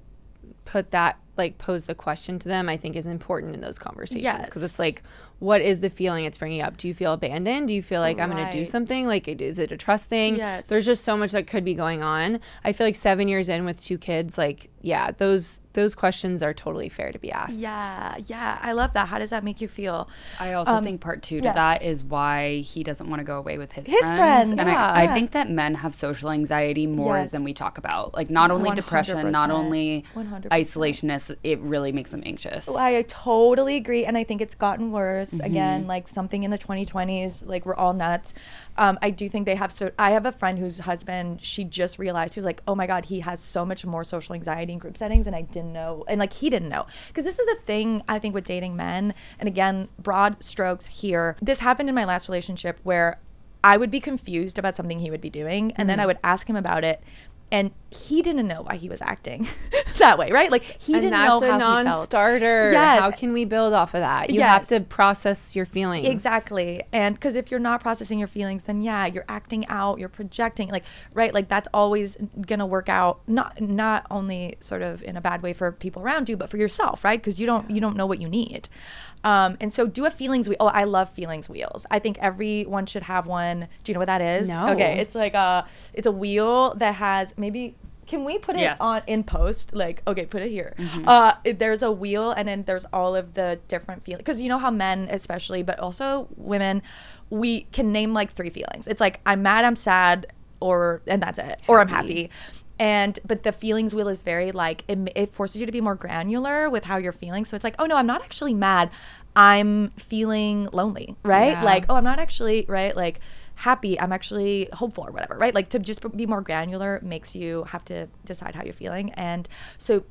put that, like, pose the question to them, I think is important in those conversations, because it's like, what is the feeling it's bringing up? Do you feel abandoned? Do you feel like I'm going to do something? Like, is it a trust thing? Yes. There's just so much that could be going on. I feel like 7 years in with 2 kids, like, yeah, those questions are totally fair to be asked. Yeah, I love that. How does that make you feel? I also think part 2 to that is why he doesn't want to go away with his friends. And I think that men have social anxiety more than we talk about. Like, not only depression, not only 100%. isolationist, it really makes them anxious. I totally agree, and I think it's gotten worse. again, like something in the 2020s, like we're all nuts. I do think they have, so I have a friend whose husband, she just realized, he was like, oh my God, he has so much more social anxiety in group settings, and I didn't know, and like he didn't know. Because this is the thing, I think, with dating men, and again, broad strokes here. This happened in my last relationship where I would be confused about something he would be doing, and then I would ask him about it, and he didn't know why he was acting that way, right? Like he didn't know how he felt. And that's a non-starter. Yes. How can we build off of that? You have to process your feelings. Exactly. And because if you're not processing your feelings, then yeah, you're acting out, you're projecting, like, right? Like that's always gonna work out, not only sort of in a bad way for people around you, but for yourself, right? Because you don't know what you need. And so do a feelings wheel. Oh, I love feelings wheels. I think everyone should have one. Do you know what that is? No. Okay. It's like it's a wheel that has, maybe, can we put it on in post? Like, okay, put it here. There's a wheel, and then there's all of the different feelings. Because you know how men especially, but also women, we can name like 3 feelings. It's like, I'm mad, I'm sad, and that's it. Or I'm happy. But the feelings wheel is very like, it forces you to be more granular with how you're feeling. So it's like, oh no, I'm not actually mad, I'm feeling lonely, right? Yeah. Like, oh, I'm not actually, right, like happy, I'm actually hopeful or whatever, right? Like to just be more granular makes you have to decide how you're feeling. And so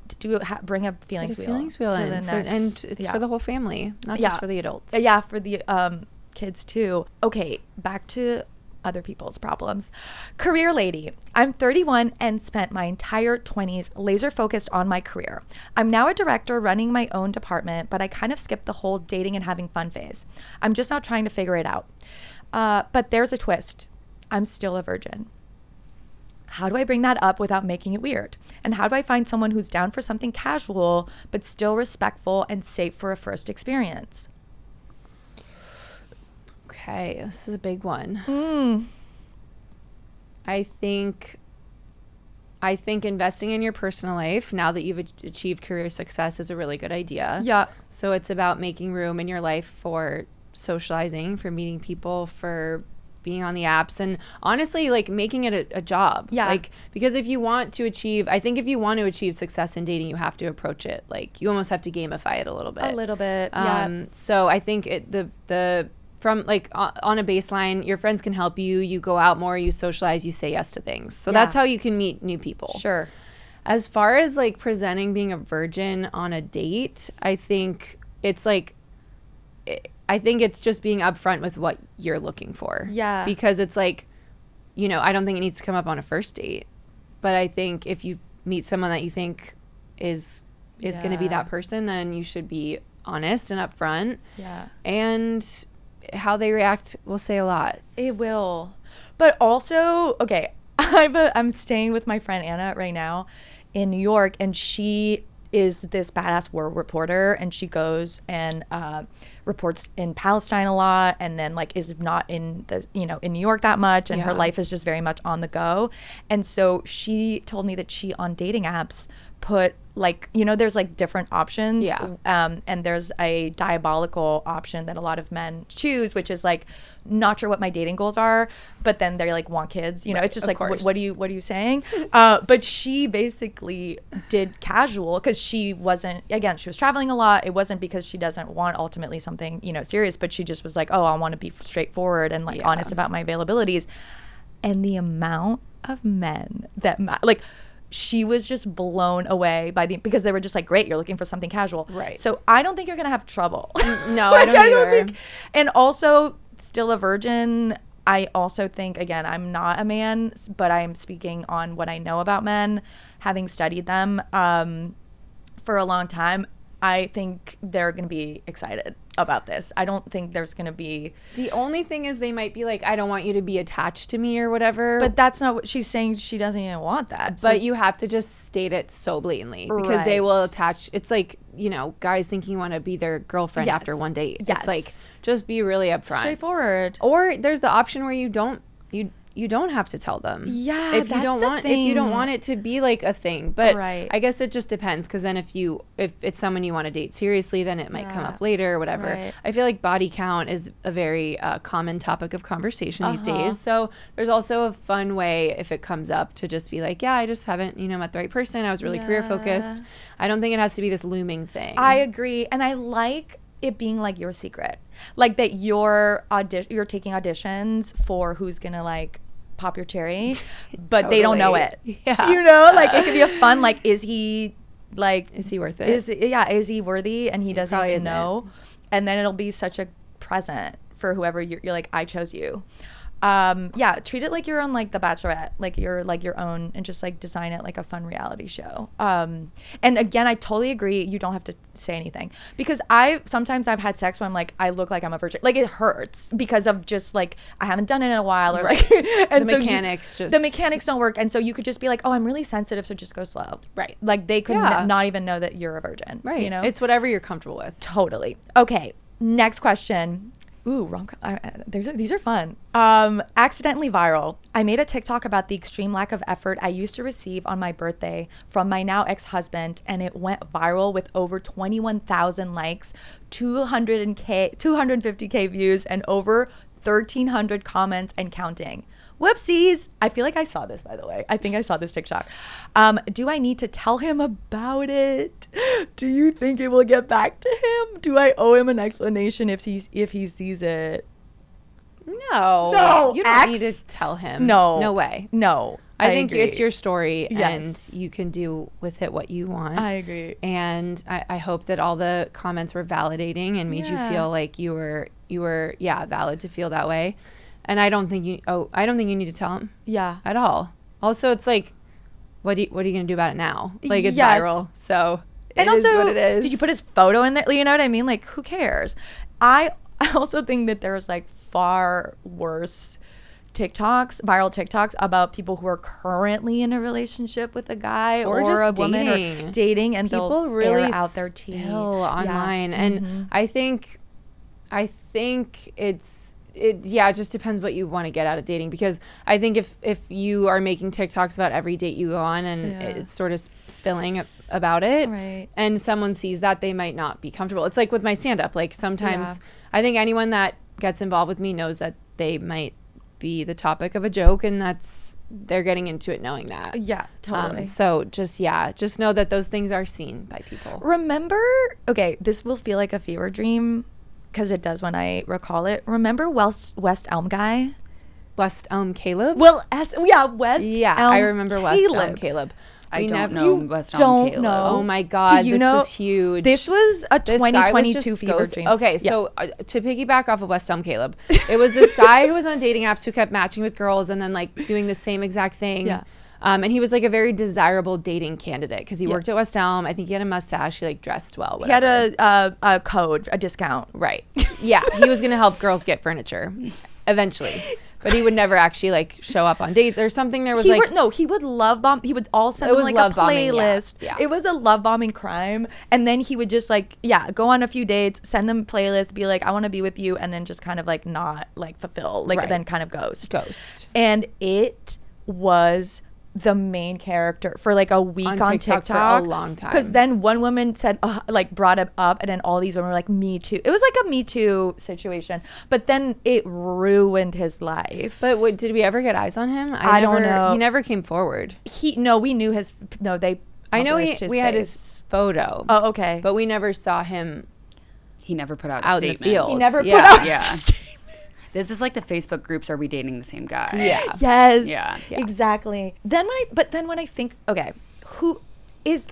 bring a feelings wheel in. And it's for the whole family, not just for the adults. Yeah, for the kids too. Okay, back to other people's problems. Career lady. I'm 31 and spent my entire 20s laser focused on my career. I'm now a director running my own department, but I kind of skipped the whole dating and having fun phase. I'm just now trying to figure it out. But there's a twist. I'm still a virgin. How do I bring that up without making it weird? And how do I find someone who's down for something casual, but still respectful and safe for a first experience? Okay, this is a big one. I think investing in your personal life now that you've achieved career success is a really good idea. Yeah. So it's about making room in your life for socializing, for meeting people, for being on the apps, and honestly, like making it a job. Yeah. Like, because if you want to achieve success in dating, you have to approach it like you almost have to gamify it a little bit. Yeah. So I think from like on a baseline, your friends can help you. You go out more, you socialize, you say yes to things. So that's how you can meet new people. Sure. As far as like presenting being a virgin on a date, I think it's just being upfront with what you're looking for. Yeah. Because it's like, I don't think it needs to come up on a first date. But I think if you meet someone that you think is going to be that person, then you should be honest and upfront. Yeah. And how they react will say a lot. It will. But also, okay, I'm staying with my friend Anna right now in New York, and she is this badass war reporter, and she goes and reports in Palestine a lot, and then like is not in the in New York that much, and her life is just very much on the go. And so she told me that she on dating apps put like there's like different options, and there's a diabolical option that a lot of men choose, which is like, not sure what my dating goals are, but then they like want kids, right, it's just like what are you saying? But she basically did casual because she was traveling a lot. It wasn't because she doesn't want ultimately something serious, but she just was like, oh, I want to be straightforward and like honest about my availabilities. And the amount of men that she was just blown away because they were just like, great, you're looking for something casual. Right. So I don't think you're going to have trouble. No, I don't either. And also, still a virgin, I also think, again, I'm not a man, but I'm speaking on what I know about men, having studied them for a long time. I think they're going to be excited about this. I don't think there's going to be... The only thing is they might be like, I don't want you to be attached to me or whatever. But that's not what she's saying. She doesn't even want that. But you have to just state it so blatantly because they will attach. It's like, guys thinking you want to be their girlfriend after one date. Yes. It's like, just be really upfront. Straightforward. Or there's the option where you don't have to tell them. Yeah, if you don't want it to be like a thing. But I guess it just depends, because then if it's someone you want to date seriously, then it might come up later or whatever. Right. I feel like body count is a very common topic of conversation these days. So there's also a fun way, if it comes up, to just be like, I just haven't met the right person. I was really career focused. I don't think it has to be this looming thing. I agree. And I like it being like your secret, like that you're taking auditions for who's gonna like pop your cherry, but they don't know it. Yeah. You know, like it could be a fun, like, is he worth it? Is he worthy? And he doesn't probably even know. And then it'll be such a present for whoever you're like, I chose you. Treat it like you're on like The Bachelorette, like you're like your own, and just like design it like a fun reality show. And again, I totally agree. You don't have to say anything, because sometimes I've had sex where I'm like, I look like I'm a virgin. Like it hurts because of just like, I haven't done it in a while, or like, and the mechanics don't work. And so you could just be like, oh, I'm really sensitive, so just go slow. Right. Like they could not even know that you're a virgin. Right. You know, it's whatever you're comfortable with. Totally. Okay. Next question. Ooh, these are fun. Accidentally viral. I made a TikTok about the extreme lack of effort I used to receive on my birthday from my now ex-husband, and it went viral with over 21,000 likes, 250K views, and over 1,300 comments and counting. Whoopsies. I feel like I saw this, by the way. I think I saw this TikTok. Do I need to tell him about it? Do you think it will get back to him? Do I owe him an explanation if he sees it? No. You don't need to tell him. No way. No. I think agree. It's your story, yes. and you can do with it what you want. I agree. And I hope that all the comments were validating and made you feel like you were valid to feel that way. And I don't think you need to tell him. Yeah. At all. Also, it's like, what are you going to do about it now? Like, it's viral. So, and it also, is what it is. Did you put his photo in there? You know what I mean? Like, who cares? I also think that there's like far worse viral TikToks about people who are currently in a relationship with a guy or just a woman or dating, and people they'll really air out their tea online. Yeah. And I think it just depends what you want to get out of dating, because I think if you are making TikToks about every date you go on and it's sort of spilling about it, right, and someone sees that, they might not be comfortable. It's like with my stand-up, like sometimes I think anyone that gets involved with me knows that they might be the topic of a joke, and they're getting into it knowing that. Yeah, totally. So just know that those things are seen by people. Remember, okay, this will feel like a fever dream, because it does when I recall it. Remember West Elm guy? West Elm Caleb? West Elm I remember West Elm Caleb. I don't know West Elm Caleb. Oh my God, this was huge. This was a 2022 fever dream. Okay, so to piggyback off of West Elm Caleb, it was this guy who was on dating apps who kept matching with girls and then like doing the same exact thing. Yeah. And he was like a very desirable dating candidate because he worked at West Elm. I think he had a mustache. He like dressed well. Whatever. He had a code, a discount. Right. Yeah. He was going to help girls get furniture eventually. But he would never actually like show up on dates or something. There was he would love bomb. He would all send them like a playlist. Yeah. It was a love bombing crime. And then he would just like, go on a few dates, send them playlists, be like, I want to be with you. And then just kind of like not like fulfill, like then kind of ghost. And it was the main character for like a week on TikTok for a long time. Because then one woman said, brought it up, and then all these women were like, Me Too. It was like a Me Too situation, but then it ruined his life. But did we ever get eyes on him? I don't know. He never came forward. We knew his. No, they. I know we had his photo. Oh, okay. But we never saw him. He never put out a out statement. in the field. He never put out a statement. This is like the Facebook groups, are we dating the same guy? Yeah. Yes. Yeah. Exactly. Then when I think, okay,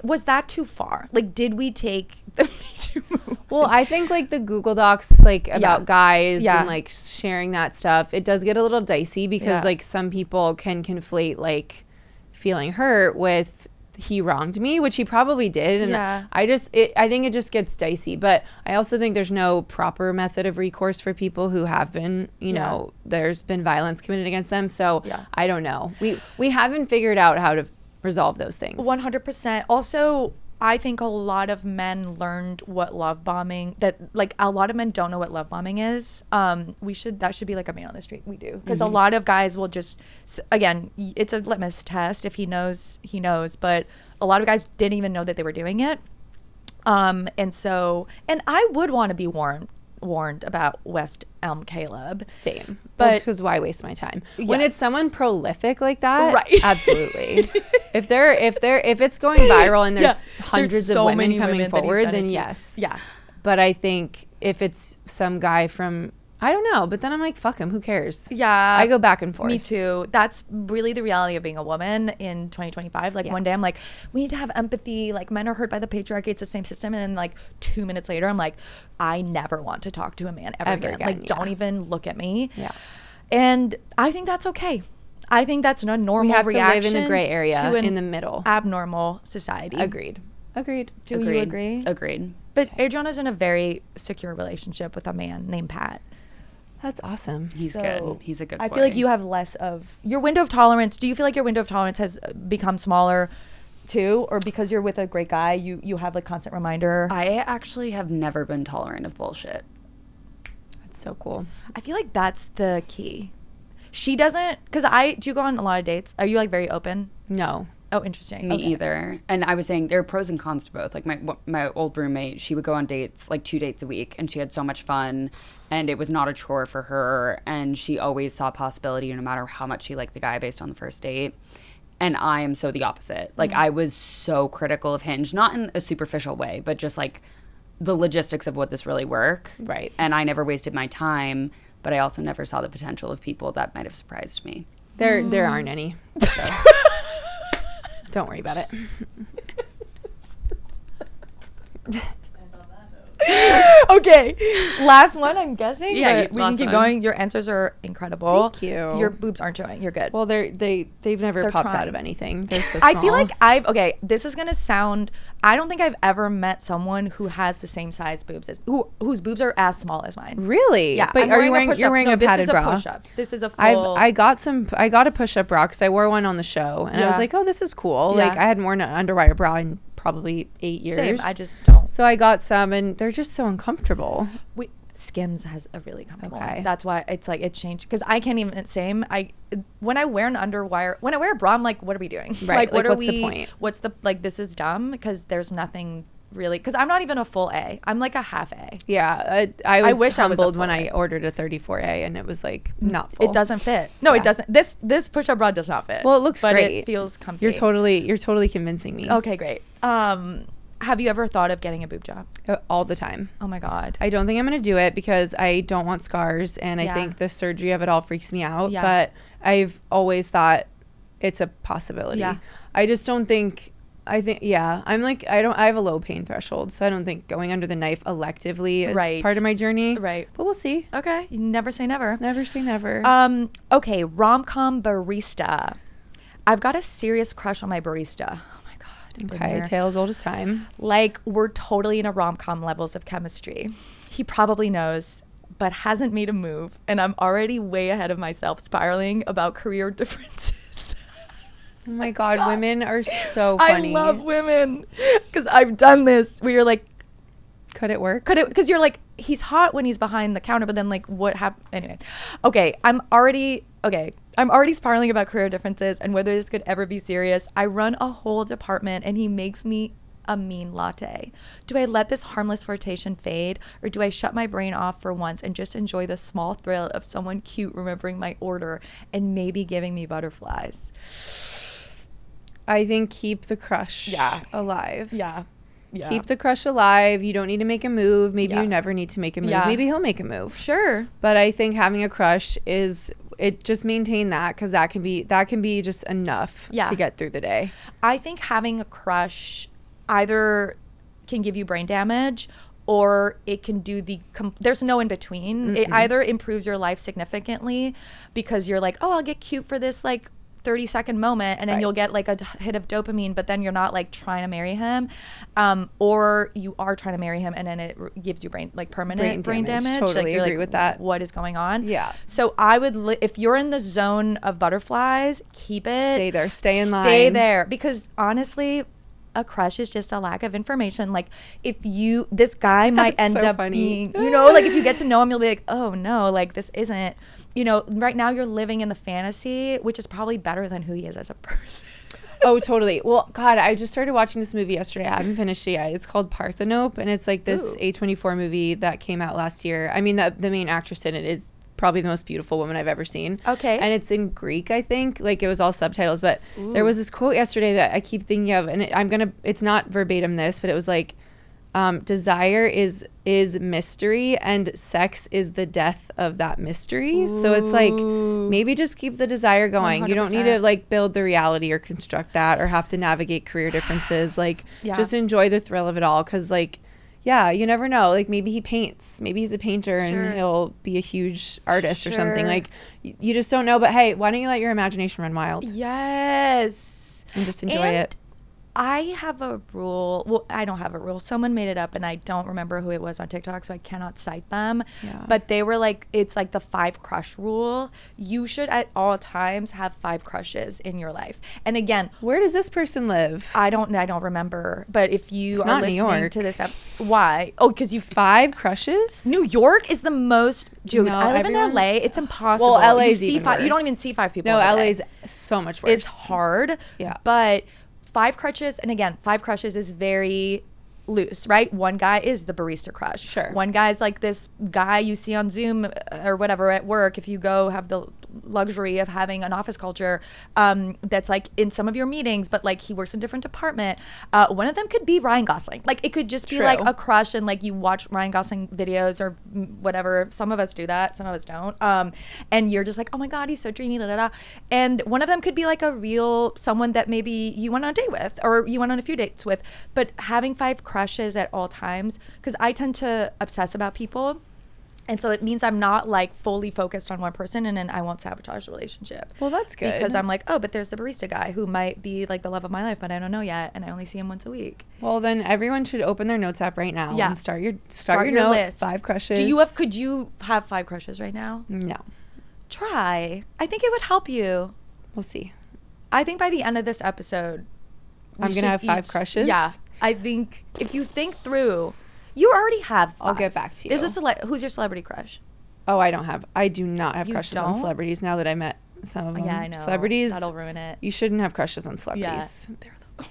was that too far? Like, did we take the Me Too movement? Well, I think like the Google Docs, like about guys and like sharing that stuff, it does get a little dicey because like some people can conflate like feeling hurt with he wronged me, which he probably did. And I think it just gets dicey. But I also think there's no proper method of recourse for people who have been, there's been violence committed against them. So I don't know. We haven't figured out how to resolve those things. 100%. Also, I think a lot of men learned what love bombing, that like a lot of men don't know what love bombing is. That should be like a man on the street. We do. Because a lot of guys will just, again, it's a litmus test. If he knows, he knows. But a lot of guys didn't even know that they were doing it. And I would want to be warned about West Elm Caleb. Same. But because why waste my time? When it's someone prolific like that, right. Absolutely. if it's going viral and there's hundreds of women coming forward, then yes. Yeah. But I think if it's some guy from, I don't know, but then I'm like, fuck him, who cares? Yeah. I go back and forth. Me too. That's really the reality of being a woman in 2025. Like one day I'm like, we need to have empathy. Like men are hurt by the patriarchy. It's the same system. And then like 2 minutes later, I'm like, I never want to talk to a man ever again. Like don't even look at me. Yeah. And I think that's okay. I think that's a normal reaction. We have to live in the gray area, in the middle. Abnormal society. Agreed. Do you agree? Agreed. But Adriana's in a very secure relationship with a man named Pat. That's awesome. He's good. He's a good boy. I feel like you have less of your window of tolerance. Do you feel like your window of tolerance has become smaller too? Or because you're with a great guy, you have like constant reminder? I actually have never been tolerant of bullshit. That's so cool. I feel like that's the key. She doesn't, because do you go on a lot of dates? Are you like very open? No. Oh, interesting. Me either. And I was saying there are pros and cons to both. Like my old roommate, she would go on dates, like 2 dates a week, and she had so much fun, and it was not a chore for her, and she always saw possibility no matter how much she liked the guy based on the first date. And I am so the opposite. Like I was so critical of Hinge, not in a superficial way, but just like the logistics of what this really work. Right. And I never wasted my time, but I also never saw the potential of people that might have surprised me. There aren't any. So. Don't worry about it. Okay, last one, I'm guessing. Yeah, but we can keep going. Your answers are incredible. Thank you. Your boobs aren't showing. You're good. Well, they've never popped trying. out of anything. They're so small. I feel like this is gonna sound, I don't think I've ever met someone who has the same size boobs as whose boobs are as small as mine. Really? Yeah. But you're wearing a padded bra? This is a push-up. This is a full. I got a push-up bra because I wore one on the show, and I was like, oh, this is cool. Yeah. Like I hadn't worn an underwire bra in probably 8 years. Same. I just don't. So I got some, and they're just so uncomfortable. Skims has a really comfortable one. Okay. That's why it's like it changed, because I can't even when I wear an underwire, when I wear a bra, I'm like, what are we doing? Right. Like, what's the point? What's the, like, this is dumb, because there's nothing really, because I'm not even a full A. I'm like a half A. Yeah, I wish I was a humbled full when I A. ordered a 34A, and it was like not full. It doesn't fit. No, it doesn't. This push-up bra does not fit. Well, it looks but great. It feels comfy. You're totally convincing me. Okay, great. Have you ever thought of getting a boob job? All the time. Oh my God. I don't think I'm going to do it because I don't want scars, and I think the surgery of it all freaks me out. Yeah. But I've always thought it's a possibility. Yeah. I just don't think, I'm like, I have a low pain threshold, so I don't think going under the knife electively is part of my journey. Right. But we'll see. Okay. You never say never. Never say never. Okay. Rom-com barista. I've got a serious crush on my barista. Okay, tale as old as time. Like, we're totally in a rom-com levels of chemistry. He probably knows, but hasn't made a move, and I'm already way ahead of myself, spiraling about career differences. Oh my God, women are so funny. I love women, because I've done this where you're like, could it work? Because you're like, he's hot when he's behind the counter, but then like, what happened? Anyway, okay, I'm already spiraling about career differences and whether this could ever be serious. I run a whole department, and he makes me a mean latte. Do I let this harmless flirtation fade, or do I shut my brain off for once and just enjoy the small thrill of someone cute remembering my order and maybe giving me butterflies? I think keep the crush alive. Yeah. Keep the crush alive. You don't need to make a move. Maybe you never need to make a move. Maybe he'll make a move. Sure. But I think having a crush just maintain that, because that can be just enough to get through the day. I think having a crush either can give you brain damage, or it can do there's no in between. Mm-mm. It either improves your life significantly because you're like, oh, I'll get cute for this like 30-second moment, and then you'll get like a hit of dopamine, but then you're not like trying to marry him, or you are trying to marry him, and then it gives you permanent brain damage. Totally like, agree with that. What is going on? Yeah. So I would, if you're in the zone of butterflies, keep it. Stay there. Stay in line. Stay there, because honestly, a crush is just a lack of information. Like, this guy might end up being, like if you get to know him, you'll be like, oh no, like this isn't. Right now you're living in the fantasy, which is probably better than who he is as a person. Oh, totally. Well, God, I just started watching this movie yesterday. I haven't finished it yet. It's called Parthenope, and it's like this A24 movie that came out last year. I mean, the main actress in it is probably the most beautiful woman I've ever seen. Okay. And it's in Greek, I think. Like, it was all subtitles. But there was this quote yesterday that I keep thinking of, and it's not verbatim this, but it was like, desire is mystery, and sex is the death of that mystery. So it's like, maybe just keep the desire going. 100%. You don't need to like build the reality or construct that or have to navigate career differences. Like, just enjoy the thrill of it all. Because like, yeah, you never know. Like, maybe he paints. Maybe he's a painter and he'll be a huge artist or something. Like, you just don't know. But hey, why don't you let your imagination run wild? Yes. And just enjoy it. I have a rule. Well, I don't have a rule. Someone made it up, and I don't remember who it was on TikTok, so I cannot cite them. Yeah. But they were like, it's like the 5 crush rule. You should at all times have 5 crushes in your life. And again, where does this person live? I don't remember. But if you are listening to this, why? Oh, because you 5 crushes. New York is the most. Dude, no, I live in LA. It's impossible. Well, LA is even worse. You don't even see 5 people. No, LA is so much worse. It's hard. Yeah, but 5 crushes, and again, 5 crushes is very loose, right? One guy is the barista crush. Sure. One guy's like this guy you see on Zoom or whatever at work, if you go have the luxury of having an office culture that's like in some of your meetings, but like he works in a different department. One of them could be Ryan Gosling. Like, it could just be like a crush, and like you watch Ryan Gosling videos or whatever. Some of us do that, some of us don't. And you're just like, oh my God, he's so dreamy, da da da. And one of them could be like a real someone that maybe you went on a date with, or you went on a few dates with. But having 5 crushes at all times, because I tend to obsess about people. And so it means I'm not like fully focused on one person, and then I won't sabotage the relationship. Well, that's good. Because I'm like, oh, but there's the barista guy who might be like the love of my life, but I don't know yet, and I only see him once a week. Well, then everyone should open their notes app right now and start your note, list. 5 crushes. Could you have 5 crushes right now? No. Try. I think it would help you. We'll see. I think by the end of this episode, I'm going to have 5 crushes? Yeah. I think if you think through, you already have 5. I'll get back to you. There's who's your celebrity crush? Oh, I do not have crushes on celebrities now that I met some of them. Yeah, I know. Celebrities. That'll ruin it. You shouldn't have crushes on celebrities. Yeah.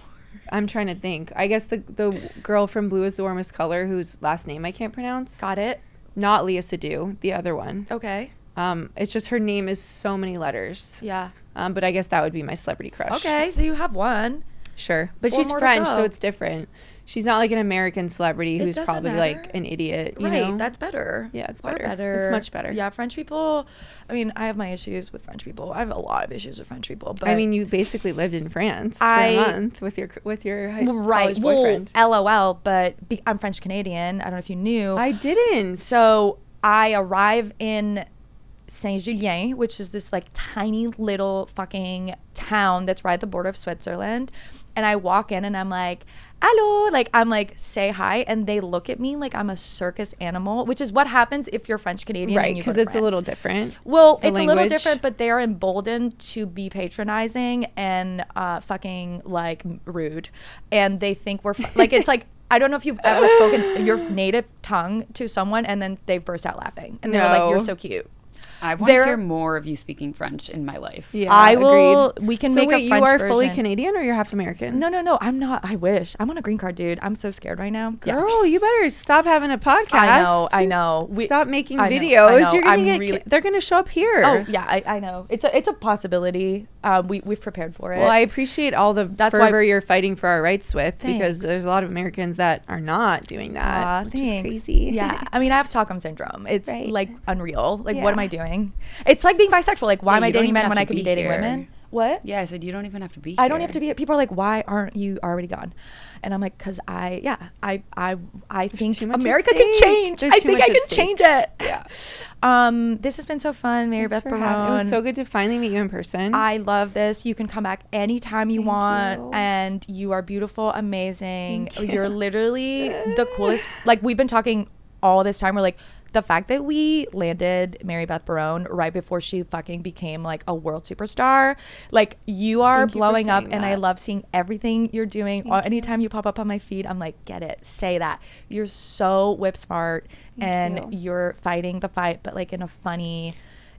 I'm trying to think. I guess the girl from Blue is the Warmest Color, whose last name I can't pronounce. Got it. Not Leah Sadu, the other one. Okay. It's just her name is so many letters. Yeah. But I guess that would be my celebrity crush. Okay, so you have one. Sure. But she's French, so it's different. She's not like an American celebrity who's probably like an idiot, you know? That's better. Yeah, it's better. It's much better. Yeah, French people, I mean, I have my issues with French people. I have a lot of issues with French people. But I mean, you basically lived in France for a month with your college boyfriend. Well, LOL, but I'm French Canadian. I don't know if you knew. I didn't. So I arrive in Saint-Julien, which is this like tiny little fucking town that's right at the border of Switzerland. And I walk in and I'm like, hello, like I'm like, say hi, and they look at me like I'm a circus animal, which is what happens if you're French Canadian, right? Because it's a little different. Well, it's a little different, but they are emboldened to be patronizing and fucking like rude, and they think we're like, it's like, I don't know if you've ever spoken your native tongue to someone and then they burst out laughing and they're like, you're so cute. I want to hear more of you speaking French in my life. Yeah, I will. Agreed. We can make a French you are version. Fully Canadian or you're half American? No. I'm not. I wish. I'm on a green card, dude. I'm so scared right now. Girl, you better stop having a podcast. I know. Stop making videos. I know. You're gonna they're gonna show up here. Oh yeah, I know. It's a possibility. We've prepared for it. Well, I appreciate all the fervor you're fighting for our rights with, because there's a lot of Americans that are not doing that, which is crazy. Yeah, I mean, I have Stockholm syndrome. It's like unreal. Like, what am I doing? It's like being bisexual. Like, why am I dating men when I could be dating women? What? Yeah, I said you don't even have to be here. I don't have to be. People are like, why aren't you already gone? And I'm like, because I think America can change. I think I can change it. Yeah. This has been so fun, Mary Beth Barone. It was so good to finally meet you in person. I love this. You can come back anytime you want, and you are beautiful, amazing. You're literally the coolest. Like, we've been talking all this time. We're like, the fact that we landed Mary Beth Barone right before she fucking became like a world superstar, like, you are blowing up, and I love seeing everything you're doing. Anytime you pop up on my feed, I'm like, get it, say that. You're so whip smart, and you're fighting the fight, but like in a funny,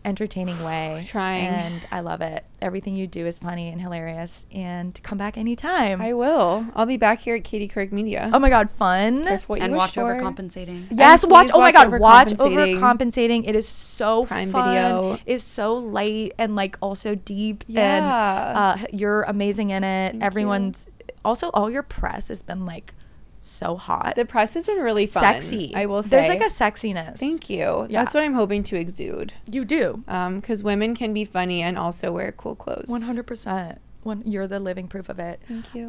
entertaining way. Trying. And I love it. Everything you do is funny and hilarious, and come back anytime. I will. I'll be back here at Katie Couric Media. Oh my God, fun. And watch Overcompensating. Yes, watch Overcompensating. It is so Prime fun. Video. It's so light and like also deep. Yeah. And you're amazing in it. Everyone's also, all your press has been like so hot. The press has been really fun. Sexy. I will say. There's like a sexiness. Thank you. Yeah. That's what I'm hoping to exude. You do. Because women can be funny and also wear cool clothes. 100%. You're the living proof of it. Thank you.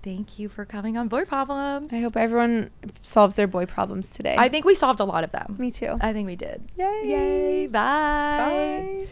Thank you for coming on Boy Problems. I hope everyone solves their boy problems today. I think we solved a lot of them. Me too. I think we did. Yay. Yay. Bye. Bye.